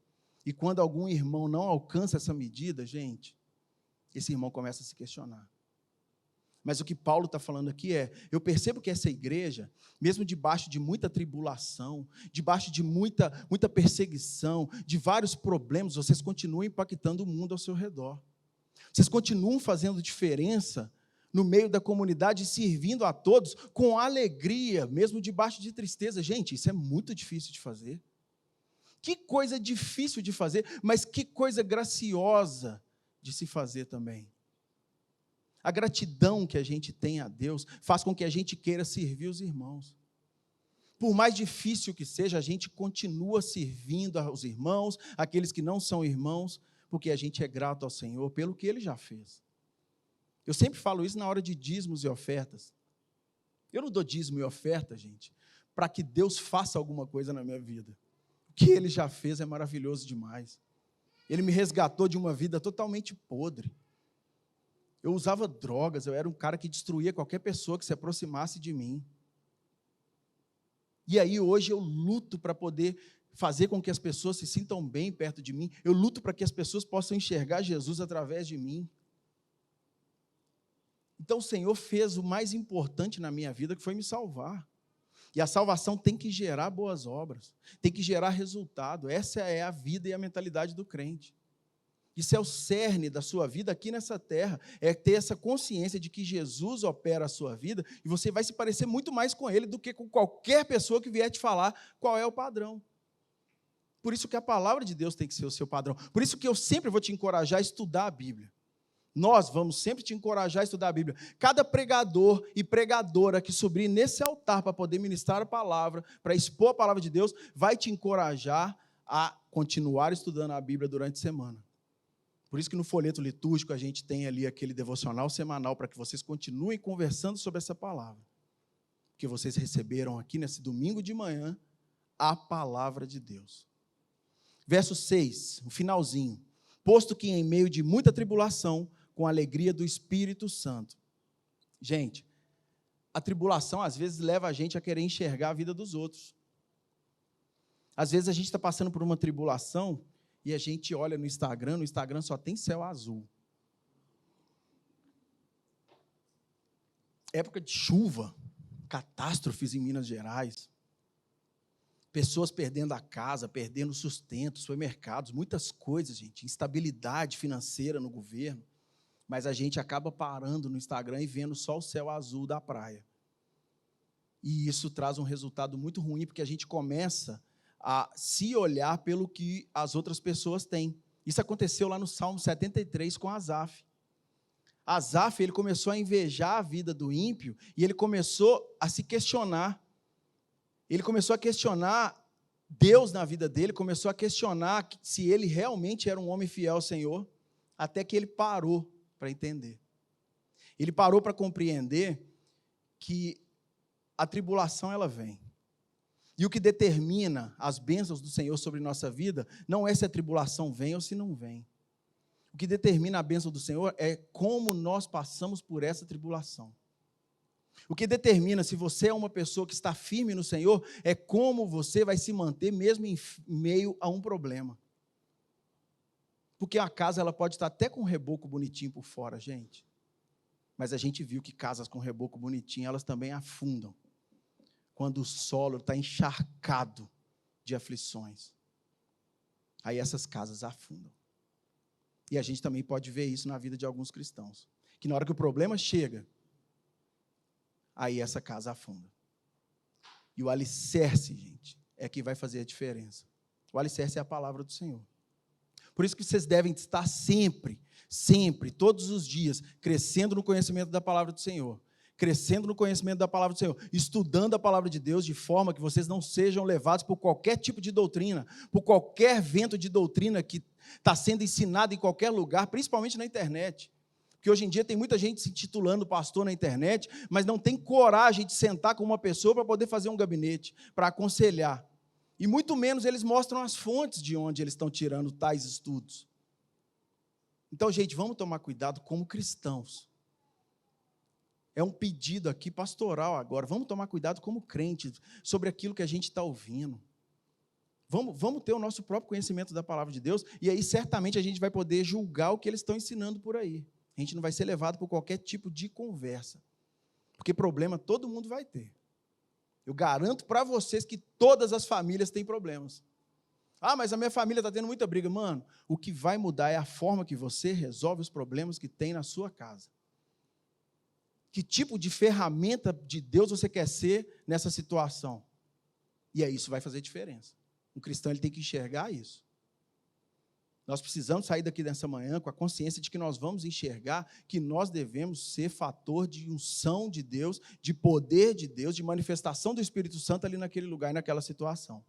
e quando algum irmão não alcança essa medida, gente, esse irmão começa a se questionar. Mas o que Paulo está falando aqui eu percebo que essa igreja, mesmo debaixo de muita tribulação, debaixo de muita perseguição, de vários problemas, vocês continuam impactando o mundo ao seu redor. Vocês continuam fazendo diferença no meio da comunidade, servindo a todos com alegria, mesmo debaixo de tristeza. Gente, isso é muito difícil de fazer. Que coisa difícil de fazer, mas que coisa graciosa de se fazer também. A gratidão que a gente tem a Deus faz com que a gente queira servir os irmãos. Por mais difícil que seja, a gente continua servindo aos irmãos, aqueles que não são irmãos, porque a gente é grato ao Senhor pelo que Ele já fez. Eu sempre falo isso na hora de dízimos e ofertas. Eu não dou dízimo e oferta, gente, para que Deus faça alguma coisa na minha vida. O que Ele já fez é maravilhoso demais. Ele me resgatou de uma vida totalmente podre. Eu usava drogas, eu era um cara que destruía qualquer pessoa que se aproximasse de mim. E aí hoje eu luto para poder fazer com que as pessoas se sintam bem perto de mim. Eu luto para que as pessoas possam enxergar Jesus através de mim. Então o Senhor fez o mais importante na minha vida, que foi me salvar. E a salvação tem que gerar boas obras, tem que gerar resultado. Essa é a vida e a mentalidade do crente. Isso é o cerne da sua vida aqui nessa terra, é ter essa consciência de que Jesus opera a sua vida e você vai se parecer muito mais com Ele do que com qualquer pessoa que vier te falar qual é o padrão. Por isso que a palavra de Deus tem que ser o seu padrão. Por isso que eu sempre vou te encorajar a estudar a Bíblia. Nós vamos sempre te encorajar a estudar a Bíblia. Cada pregador e pregadora que subir nesse altar para poder ministrar a palavra, para expor a palavra de Deus, vai te encorajar a continuar estudando a Bíblia durante a semana. Por isso que no folheto litúrgico a gente tem ali aquele devocional semanal para que vocês continuem conversando sobre essa palavra. Porque vocês receberam aqui nesse domingo de manhã a palavra de Deus. Verso 6, o finalzinho. Posto que em meio de muita tribulação, com a alegria do Espírito Santo. Gente, a tribulação às vezes leva a gente a querer enxergar a vida dos outros. Às vezes a gente está passando por uma tribulação e a gente olha no Instagram só tem céu azul. Época de chuva, catástrofes em Minas Gerais, pessoas perdendo a casa, perdendo sustento, supermercados, muitas coisas, gente, instabilidade financeira no governo, mas a gente acaba parando no Instagram e vendo só o céu azul da praia. E isso traz um resultado muito ruim, porque a gente começa a se olhar pelo que as outras pessoas têm. Isso aconteceu lá no Salmo 73 com Asaf. Asaf, ele começou a invejar a vida do ímpio e ele começou a se questionar. Ele começou a questionar Deus na vida dele, começou a questionar se ele realmente era um homem fiel ao Senhor, até que ele parou para entender. Ele parou para compreender que a tribulação ela vem. E o que determina as bênçãos do Senhor sobre nossa vida não é se a tribulação vem ou se não vem. O que determina a bênção do Senhor é como nós passamos por essa tribulação. O que determina se você é uma pessoa que está firme no Senhor é como você vai se manter mesmo em meio a um problema. Porque a casa ela pode estar até com um reboco bonitinho por fora, gente. Mas a gente viu que casas com reboco bonitinho, elas também afundam. Quando o solo está encharcado de aflições. Aí essas casas afundam. E a gente também pode ver isso na vida de alguns cristãos. Que na hora que o problema chega, aí essa casa afunda. E o alicerce, gente, é que vai fazer a diferença. O alicerce é a palavra do Senhor. Por isso que vocês devem estar sempre, todos os dias, crescendo no conhecimento da palavra do Senhor. Crescendo no conhecimento da palavra do Senhor, estudando a palavra de Deus de forma que vocês não sejam levados por qualquer tipo de doutrina, por qualquer vento de doutrina que está sendo ensinado em qualquer lugar, principalmente na internet. Porque hoje em dia tem muita gente se titulando pastor na internet, mas não tem coragem de sentar com uma pessoa para poder fazer um gabinete, para aconselhar. E muito menos eles mostram as fontes de onde eles estão tirando tais estudos. Então, gente, vamos tomar cuidado como cristãos. É um pedido aqui pastoral agora. Vamos tomar cuidado como crente sobre aquilo que a gente está ouvindo. Vamos ter o nosso próprio conhecimento da palavra de Deus e aí certamente a gente vai poder julgar o que eles estão ensinando por aí. A gente não vai ser levado por qualquer tipo de conversa. Porque problema todo mundo vai ter. Eu garanto para vocês que todas as famílias têm problemas. Ah, mas a minha família está tendo muita briga. Mano, o que vai mudar é a forma que você resolve os problemas que tem na sua casa. Que tipo de ferramenta de Deus você quer ser nessa situação? E aí isso vai fazer diferença. Um cristão ele tem que enxergar isso. Nós precisamos sair daqui nessa manhã com a consciência de que nós vamos enxergar que nós devemos ser fator de unção de Deus, de poder de Deus, de manifestação do Espírito Santo ali naquele lugar e naquela situação.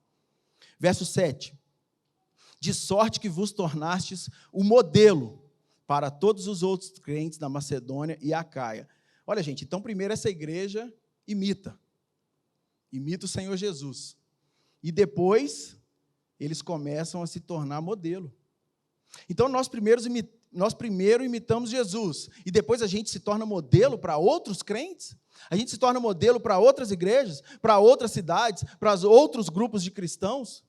Verso 7. De sorte que vos tornastes o modelo para todos os outros crentes da Macedônia e Acaia. Olha, gente, então primeiro essa igreja imita o Senhor Jesus. E depois eles começam a se tornar modelo. Então, nós primeiro imitamos Jesus, e depois a gente se torna modelo para outros crentes, a gente se torna modelo para outras igrejas, para outras cidades, para outros grupos de cristãos.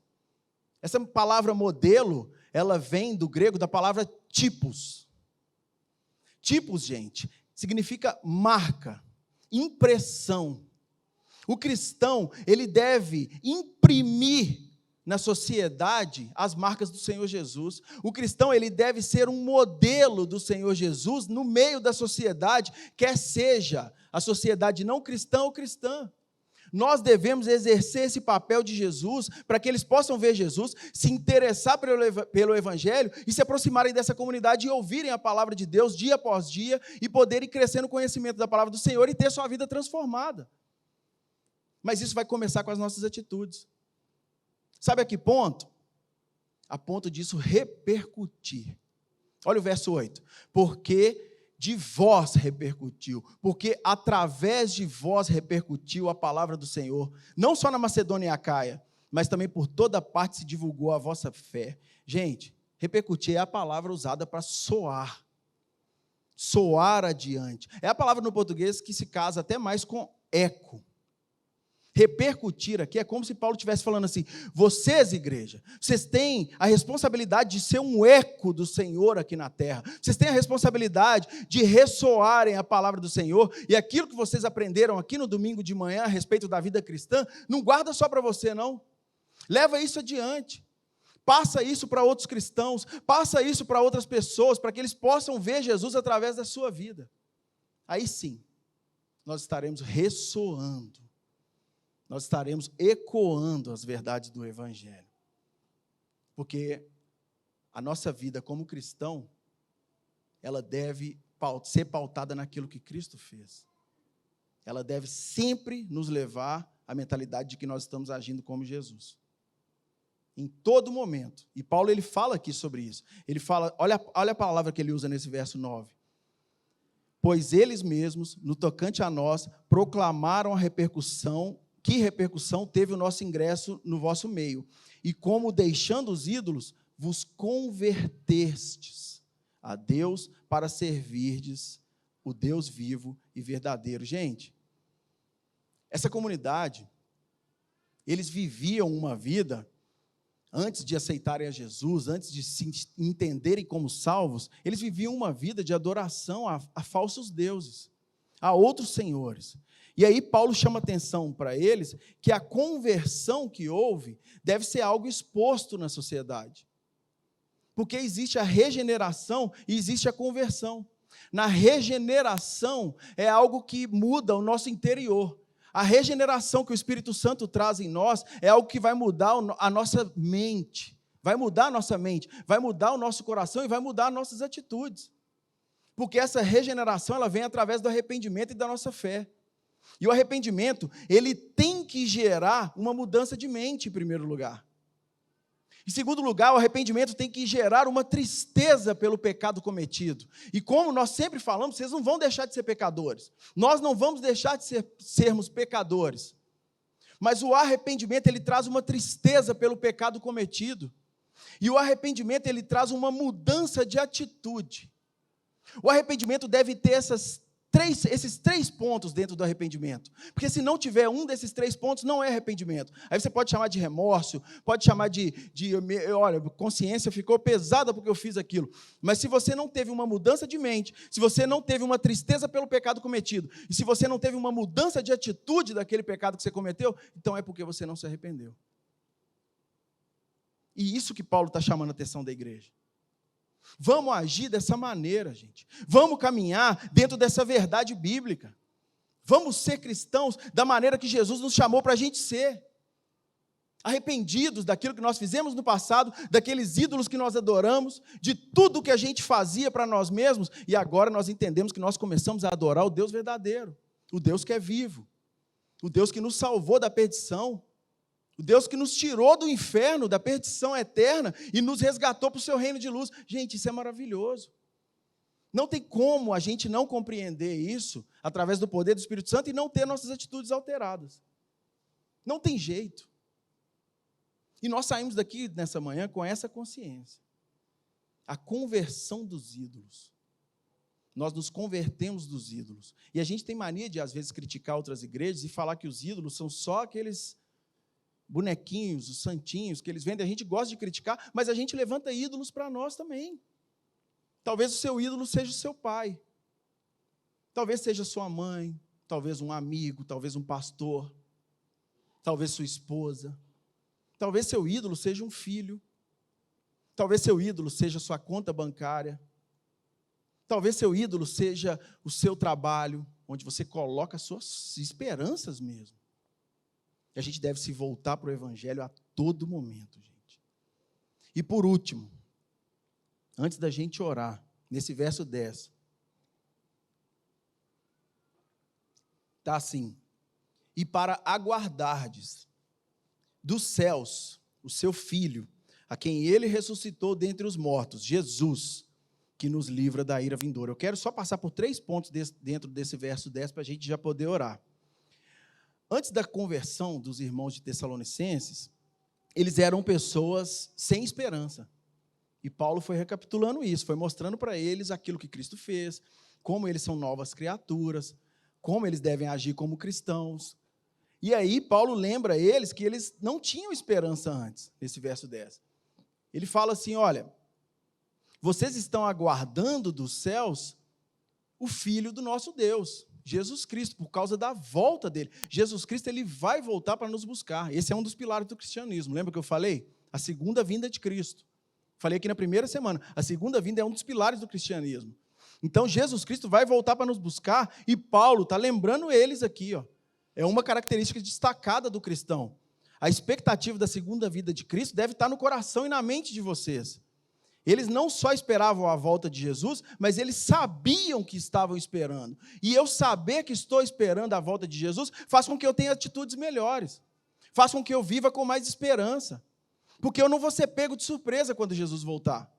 Essa palavra modelo, ela vem do grego da palavra tipos. Tipos, gente, significa marca, impressão. O cristão, ele deve imprimir na sociedade as marcas do Senhor Jesus. O cristão, ele deve ser um modelo do Senhor Jesus no meio da sociedade, quer seja a sociedade não cristã ou cristã. Nós devemos exercer esse papel de Jesus para que eles possam ver Jesus, se interessar pelo Evangelho e se aproximarem dessa comunidade e ouvirem a palavra de Deus dia após dia e poderem crescer no conhecimento da palavra do Senhor e ter sua vida transformada. Mas isso vai começar com as nossas atitudes. Sabe a que ponto? A ponto disso repercutir. Olha o verso 8. Porque de vós repercutiu, porque através de vós repercutiu a palavra do Senhor, não só na Macedônia e Acaia, mas também por toda parte se divulgou a vossa fé. Gente, repercutir é a palavra usada para soar adiante. É a palavra no português que se casa até mais com eco. Repercutir aqui é como se Paulo estivesse falando assim: vocês, igreja, vocês têm a responsabilidade de ser um eco do Senhor aqui na terra, vocês têm a responsabilidade de ressoarem a palavra do Senhor, e aquilo que vocês aprenderam aqui no domingo de manhã a respeito da vida cristã, não guarda só para você não, leva isso adiante, passa isso para outros cristãos, passa isso para outras pessoas, para que eles possam ver Jesus através da sua vida. Aí sim, nós estaremos ressoando, nós estaremos ecoando as verdades do Evangelho. Porque a nossa vida como cristão, ela deve ser pautada naquilo que Cristo fez. Ela deve sempre nos levar à mentalidade de que nós estamos agindo como Jesus. Em todo momento. E Paulo, ele fala aqui sobre isso. Ele fala, olha a palavra que ele usa nesse verso 9. Pois eles mesmos, no tocante a nós, proclamaram que repercussão teve o nosso ingresso no vosso meio, e como, deixando os ídolos, vos convertestes a Deus para servirdes o Deus vivo e verdadeiro. Gente, essa comunidade, eles viviam uma vida, antes de aceitarem a Jesus, antes de se entenderem como salvos, eles viviam uma vida de adoração a falsos deuses, a outros senhores. E aí Paulo chama atenção para eles que a conversão que houve deve ser algo exposto na sociedade. Porque existe a regeneração e existe a conversão. Na regeneração é algo que muda o nosso interior. A regeneração que o Espírito Santo traz em nós é algo que vai mudar a nossa mente. Vai mudar a nossa mente, vai mudar o nosso coração e vai mudar as nossas atitudes. Porque essa regeneração ela vem através do arrependimento e da nossa fé. E o arrependimento, ele tem que gerar uma mudança de mente, em primeiro lugar. Em segundo lugar, o arrependimento tem que gerar uma tristeza pelo pecado cometido. E como nós sempre falamos, vocês não vão deixar de ser pecadores. Nós não vamos deixar de sermos pecadores. Mas o arrependimento, ele traz uma tristeza pelo pecado cometido. E o arrependimento, ele traz uma mudança de atitude. O arrependimento deve ter esses três pontos dentro do arrependimento, porque se não tiver um desses 3 pontos, não é arrependimento. Aí você pode chamar de remorso, pode chamar olha, consciência ficou pesada porque eu fiz aquilo, mas se você não teve uma mudança de mente, se você não teve uma tristeza pelo pecado cometido, e se você não teve uma mudança de atitude daquele pecado que você cometeu, então é porque você não se arrependeu. E isso que Paulo está chamando a atenção da igreja. Vamos agir dessa maneira, gente. Vamos caminhar dentro dessa verdade bíblica. Vamos ser cristãos da maneira que Jesus nos chamou para a gente ser. Arrependidos daquilo que nós fizemos no passado, daqueles ídolos que nós adoramos, de tudo que a gente fazia para nós mesmos, e agora nós entendemos que nós começamos a adorar o Deus verdadeiro, o Deus que é vivo, o Deus que nos salvou da perdição, o Deus que nos tirou do inferno, da perdição eterna, e nos resgatou para o seu reino de luz. Gente, isso é maravilhoso. Não tem como a gente não compreender isso, através do poder do Espírito Santo, e não ter nossas atitudes alteradas. Não tem jeito. E nós saímos daqui nessa manhã com essa consciência. A conversão dos ídolos. Nós nos convertemos dos ídolos. E a gente tem mania de, às vezes, criticar outras igrejas e falar que os ídolos são só aqueles bonequinhos, os santinhos que eles vendem. A gente gosta de criticar, mas a gente levanta ídolos para nós também. Talvez o seu ídolo seja o seu pai. Talvez seja sua mãe, talvez um amigo, talvez um pastor, talvez sua esposa. Talvez seu ídolo seja um filho. Talvez seu ídolo seja sua conta bancária. Talvez seu ídolo seja o seu trabalho, onde você coloca as suas esperanças mesmo. E a gente deve se voltar para o Evangelho a todo momento, gente. E por último, antes da gente orar, nesse verso 10, está assim: e para aguardardes dos céus o seu Filho, a quem ele ressuscitou dentre os mortos, Jesus, que nos livra da ira vindoura. Eu quero só passar por 3 pontos dentro desse verso 10 para a gente já poder orar. Antes da conversão dos irmãos de Tessalonicenses, eles eram pessoas sem esperança. E Paulo foi recapitulando isso, foi mostrando para eles aquilo que Cristo fez, como eles são novas criaturas, como eles devem agir como cristãos. E aí Paulo lembra eles que eles não tinham esperança antes, nesse verso 10. Ele fala assim, olha, vocês estão aguardando dos céus o Filho do nosso Deus, Jesus Cristo, por causa da volta dele. Jesus Cristo, ele vai voltar para nos buscar. Esse é um dos pilares do cristianismo. Lembra que eu falei? A segunda vinda de Cristo. Falei aqui na primeira semana. A segunda vinda é um dos pilares do cristianismo. Então, Jesus Cristo vai voltar para nos buscar e Paulo está lembrando eles aqui. Ó. É uma característica destacada do cristão. A expectativa da segunda vinda de Cristo deve estar no coração e na mente de vocês. Eles não só esperavam a volta de Jesus, mas eles sabiam que estavam esperando. E eu saber que estou esperando a volta de Jesus faz com que eu tenha atitudes melhores. Faz com que eu viva com mais esperança. Porque eu não vou ser pego de surpresa quando Jesus voltar.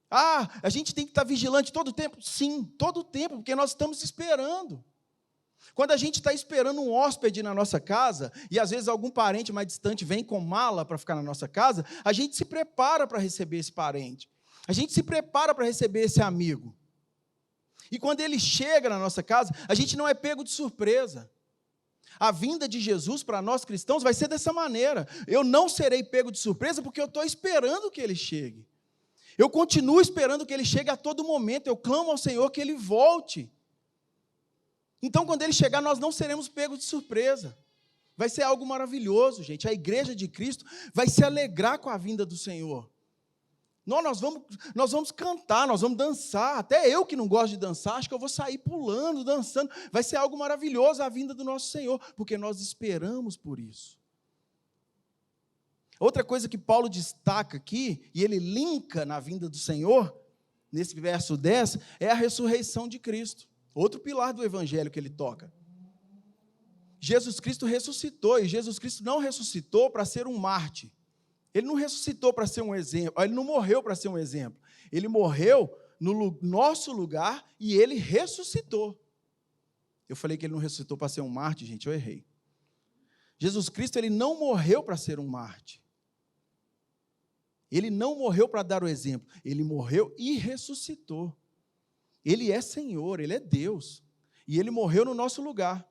Ah, a gente tem que estar vigilante todo o tempo? Sim, todo o tempo, porque nós estamos esperando. Quando a gente está esperando um hóspede na nossa casa, e às vezes algum parente mais distante vem com mala para ficar na nossa casa, a gente se prepara para receber esse parente. A gente se prepara para receber esse amigo. E quando ele chega na nossa casa, a gente não é pego de surpresa. A vinda de Jesus para nós cristãos vai ser dessa maneira. Eu não serei pego de surpresa porque eu estou esperando que ele chegue. Eu continuo esperando que ele chegue a todo momento. Eu clamo ao Senhor que ele volte. Então, quando ele chegar, nós não seremos pegos de surpresa. Vai ser algo maravilhoso, gente. A igreja de Cristo vai se alegrar com a vinda do Senhor. Nós vamos cantar, nós vamos dançar. Até eu que não gosto de dançar, acho que eu vou sair pulando, dançando. Vai ser algo maravilhoso a vinda do nosso Senhor, porque nós esperamos por isso. Outra coisa que Paulo destaca aqui, e ele linka na vinda do Senhor, nesse verso 10, é a ressurreição de Cristo. Outro pilar do evangelho que ele toca. Jesus Cristo ressuscitou, e Jesus Cristo não ressuscitou para ser um mártir. Ele não ressuscitou para ser um exemplo, ele não morreu para ser um exemplo. Ele morreu no nosso lugar e ele ressuscitou. Eu falei que ele não ressuscitou para ser um mártir, gente, eu errei. Jesus Cristo, ele não morreu para ser um mártir. Ele não morreu para dar o exemplo, ele morreu e ressuscitou. Ele é Senhor, ele é Deus. E ele morreu no nosso lugar.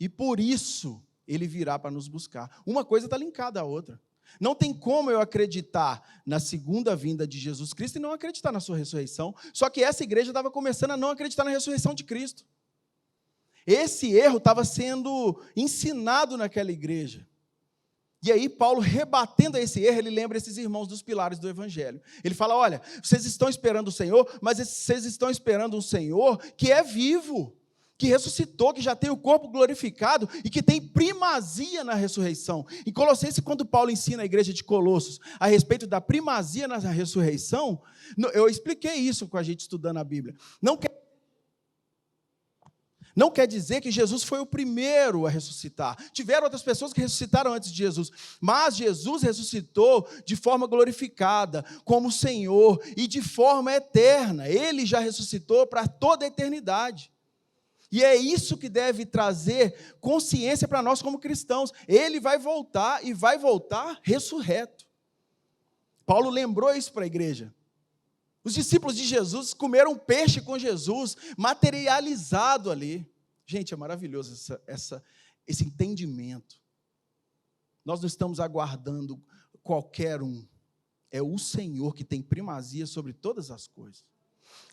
E por isso ele virá para nos buscar. Uma coisa está linkada à outra. Não tem como eu acreditar na segunda vinda de Jesus Cristo e não acreditar na sua ressurreição. Só que essa igreja estava começando a não acreditar na ressurreição de Cristo. Esse erro estava sendo ensinado naquela igreja. E aí Paulo, rebatendo esse erro, ele lembra esses irmãos dos pilares do evangelho. Ele fala, olha, vocês estão esperando o Senhor, mas vocês estão esperando um Senhor que é vivo, que ressuscitou, que já tem o corpo glorificado e que tem primazia na ressurreição. Em Colossenses, quando Paulo ensina a igreja de Colossos a respeito da primazia na ressurreição, eu expliquei isso com a gente estudando a Bíblia. Não quer dizer que Jesus foi o primeiro a ressuscitar. Tiveram outras pessoas que ressuscitaram antes de Jesus. Mas Jesus ressuscitou de forma glorificada, como Senhor, e de forma eterna. Ele já ressuscitou para toda a eternidade. E é isso que deve trazer consciência para nós como cristãos. Ele vai voltar e vai voltar ressurreto. Paulo lembrou isso para a igreja. Os discípulos de Jesus comeram peixe com Jesus, materializado ali. Gente, é maravilhoso esse entendimento. Nós não estamos aguardando qualquer um. É o Senhor que tem primazia sobre todas as coisas.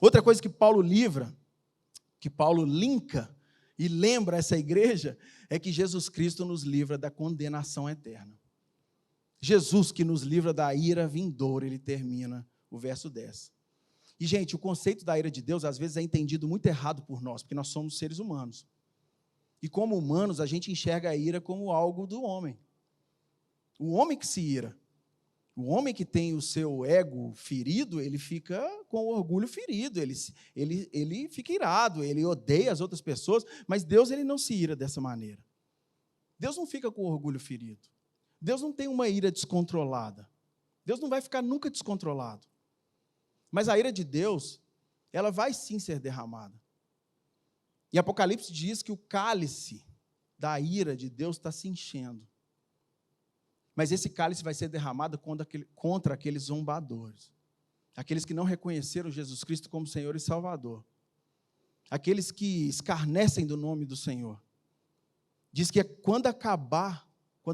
Outra coisa que Paulo linka e lembra essa igreja, é que Jesus Cristo nos livra da condenação eterna. Jesus que nos livra da ira vindoura, ele termina o verso 10. E, gente, o conceito da ira de Deus, às vezes, é entendido muito errado por nós, porque nós somos seres humanos. E como humanos, a gente enxerga a ira como algo do homem. O homem que se ira. O homem que tem o seu ego ferido, ele fica com o orgulho ferido, ele fica irado, ele odeia as outras pessoas, mas Deus ele não se ira dessa maneira. Deus não fica com o orgulho ferido. Deus não tem uma ira descontrolada. Deus não vai ficar nunca descontrolado. Mas a ira de Deus, ela vai sim ser derramada. E Apocalipse diz que o cálice da ira de Deus está se enchendo. Mas esse cálice vai ser derramado contra aqueles zombadores. Aqueles que não reconheceram Jesus Cristo como Senhor e Salvador. Aqueles que escarnecem do nome do Senhor. Diz que quando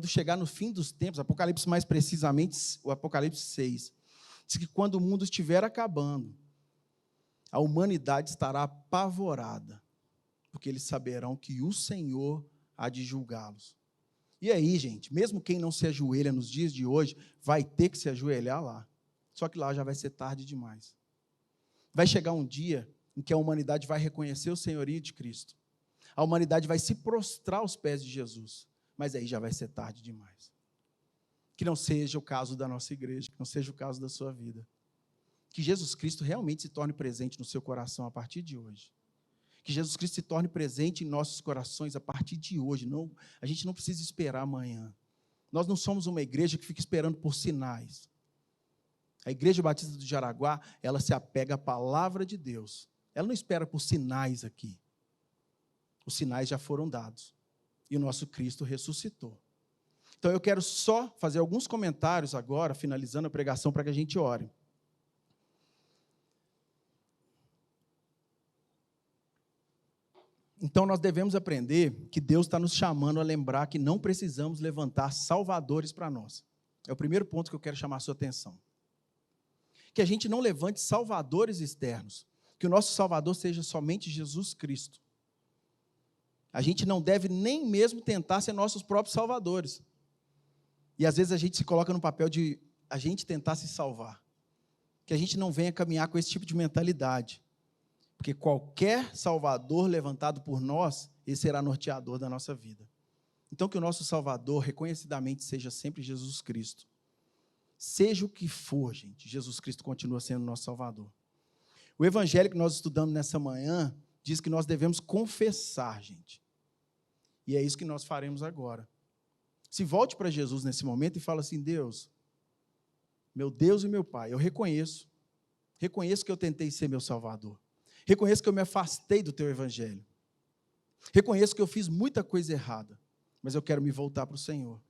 chegar no fim dos tempos, Apocalipse mais precisamente, o Apocalipse 6, diz que quando o mundo estiver acabando, a humanidade estará apavorada, porque eles saberão que o Senhor há de julgá-los. E aí, gente, mesmo quem não se ajoelha nos dias de hoje, vai ter que se ajoelhar lá. Só que lá já vai ser tarde demais. Vai chegar um dia em que a humanidade vai reconhecer o senhorio de Cristo. A humanidade vai se prostrar aos pés de Jesus. Mas aí já vai ser tarde demais. Que não seja o caso da nossa igreja, que não seja o caso da sua vida. Que Jesus Cristo realmente se torne presente no seu coração a partir de hoje. Que Jesus Cristo se torne presente em nossos corações a partir de hoje. Não, a gente não precisa esperar amanhã. Nós não somos uma igreja que fica esperando por sinais. A Igreja Batista do Jaraguá, ela se apega à palavra de Deus. Ela não espera por sinais aqui. Os sinais já foram dados. E o nosso Cristo ressuscitou. Então eu quero só fazer alguns comentários agora, finalizando a pregação, para que a gente ore. Então, nós devemos aprender que Deus está nos chamando a lembrar que não precisamos levantar salvadores para nós. É o primeiro ponto que eu quero chamar a sua atenção. Que a gente não levante salvadores externos. Que o nosso Salvador seja somente Jesus Cristo. A gente não deve nem mesmo tentar ser nossos próprios salvadores. E às vezes a gente se coloca no papel de a gente tentar se salvar. Que a gente não venha caminhar com esse tipo de mentalidade. Porque qualquer salvador levantado por nós, ele será norteador da nossa vida. Então, que o nosso Salvador, reconhecidamente, seja sempre Jesus Cristo. Seja o que for, gente, Jesus Cristo continua sendo nosso Salvador. O evangelho que nós estudamos nessa manhã, diz que nós devemos confessar, gente. E é isso que nós faremos agora. Se volte para Jesus nesse momento e fala assim, Deus, meu Deus e meu Pai, eu reconheço que eu tentei ser meu Salvador. Reconheço que eu me afastei do teu evangelho. Reconheço que eu fiz muita coisa errada, mas eu quero me voltar para o Senhor.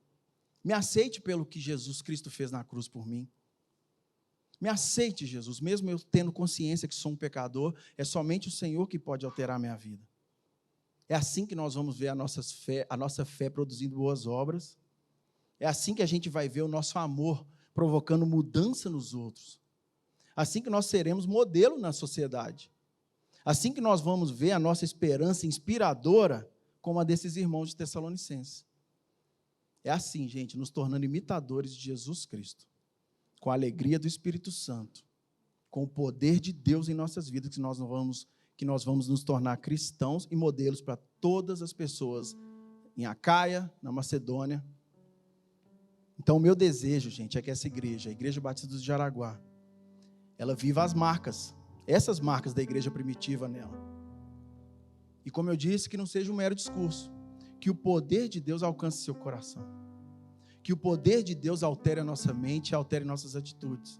Me aceite pelo que Jesus Cristo fez na cruz por mim. Me aceite, Jesus, mesmo eu tendo consciência que sou um pecador, é somente o Senhor que pode alterar a minha vida. É assim que nós vamos ver a nossa fé produzindo boas obras. É assim que a gente vai ver o nosso amor provocando mudança nos outros. Assim que nós seremos modelo na sociedade. Assim que nós vamos ver a nossa esperança inspiradora como a desses irmãos de Tessalonicenses. É assim, gente, nos tornando imitadores de Jesus Cristo, com a alegria do Espírito Santo, com o poder de Deus em nossas vidas, que nós vamos nos tornar cristãos e modelos para todas as pessoas em Acaia, na Macedônia. Então, o meu desejo, gente, é que essa igreja, a Igreja Batista do Jaraguá, ela viva as marcas, essas marcas da igreja primitiva nela. E como eu disse, que não seja um mero discurso, que o poder de Deus alcance seu coração, que o poder de Deus altere a nossa mente e altere nossas atitudes,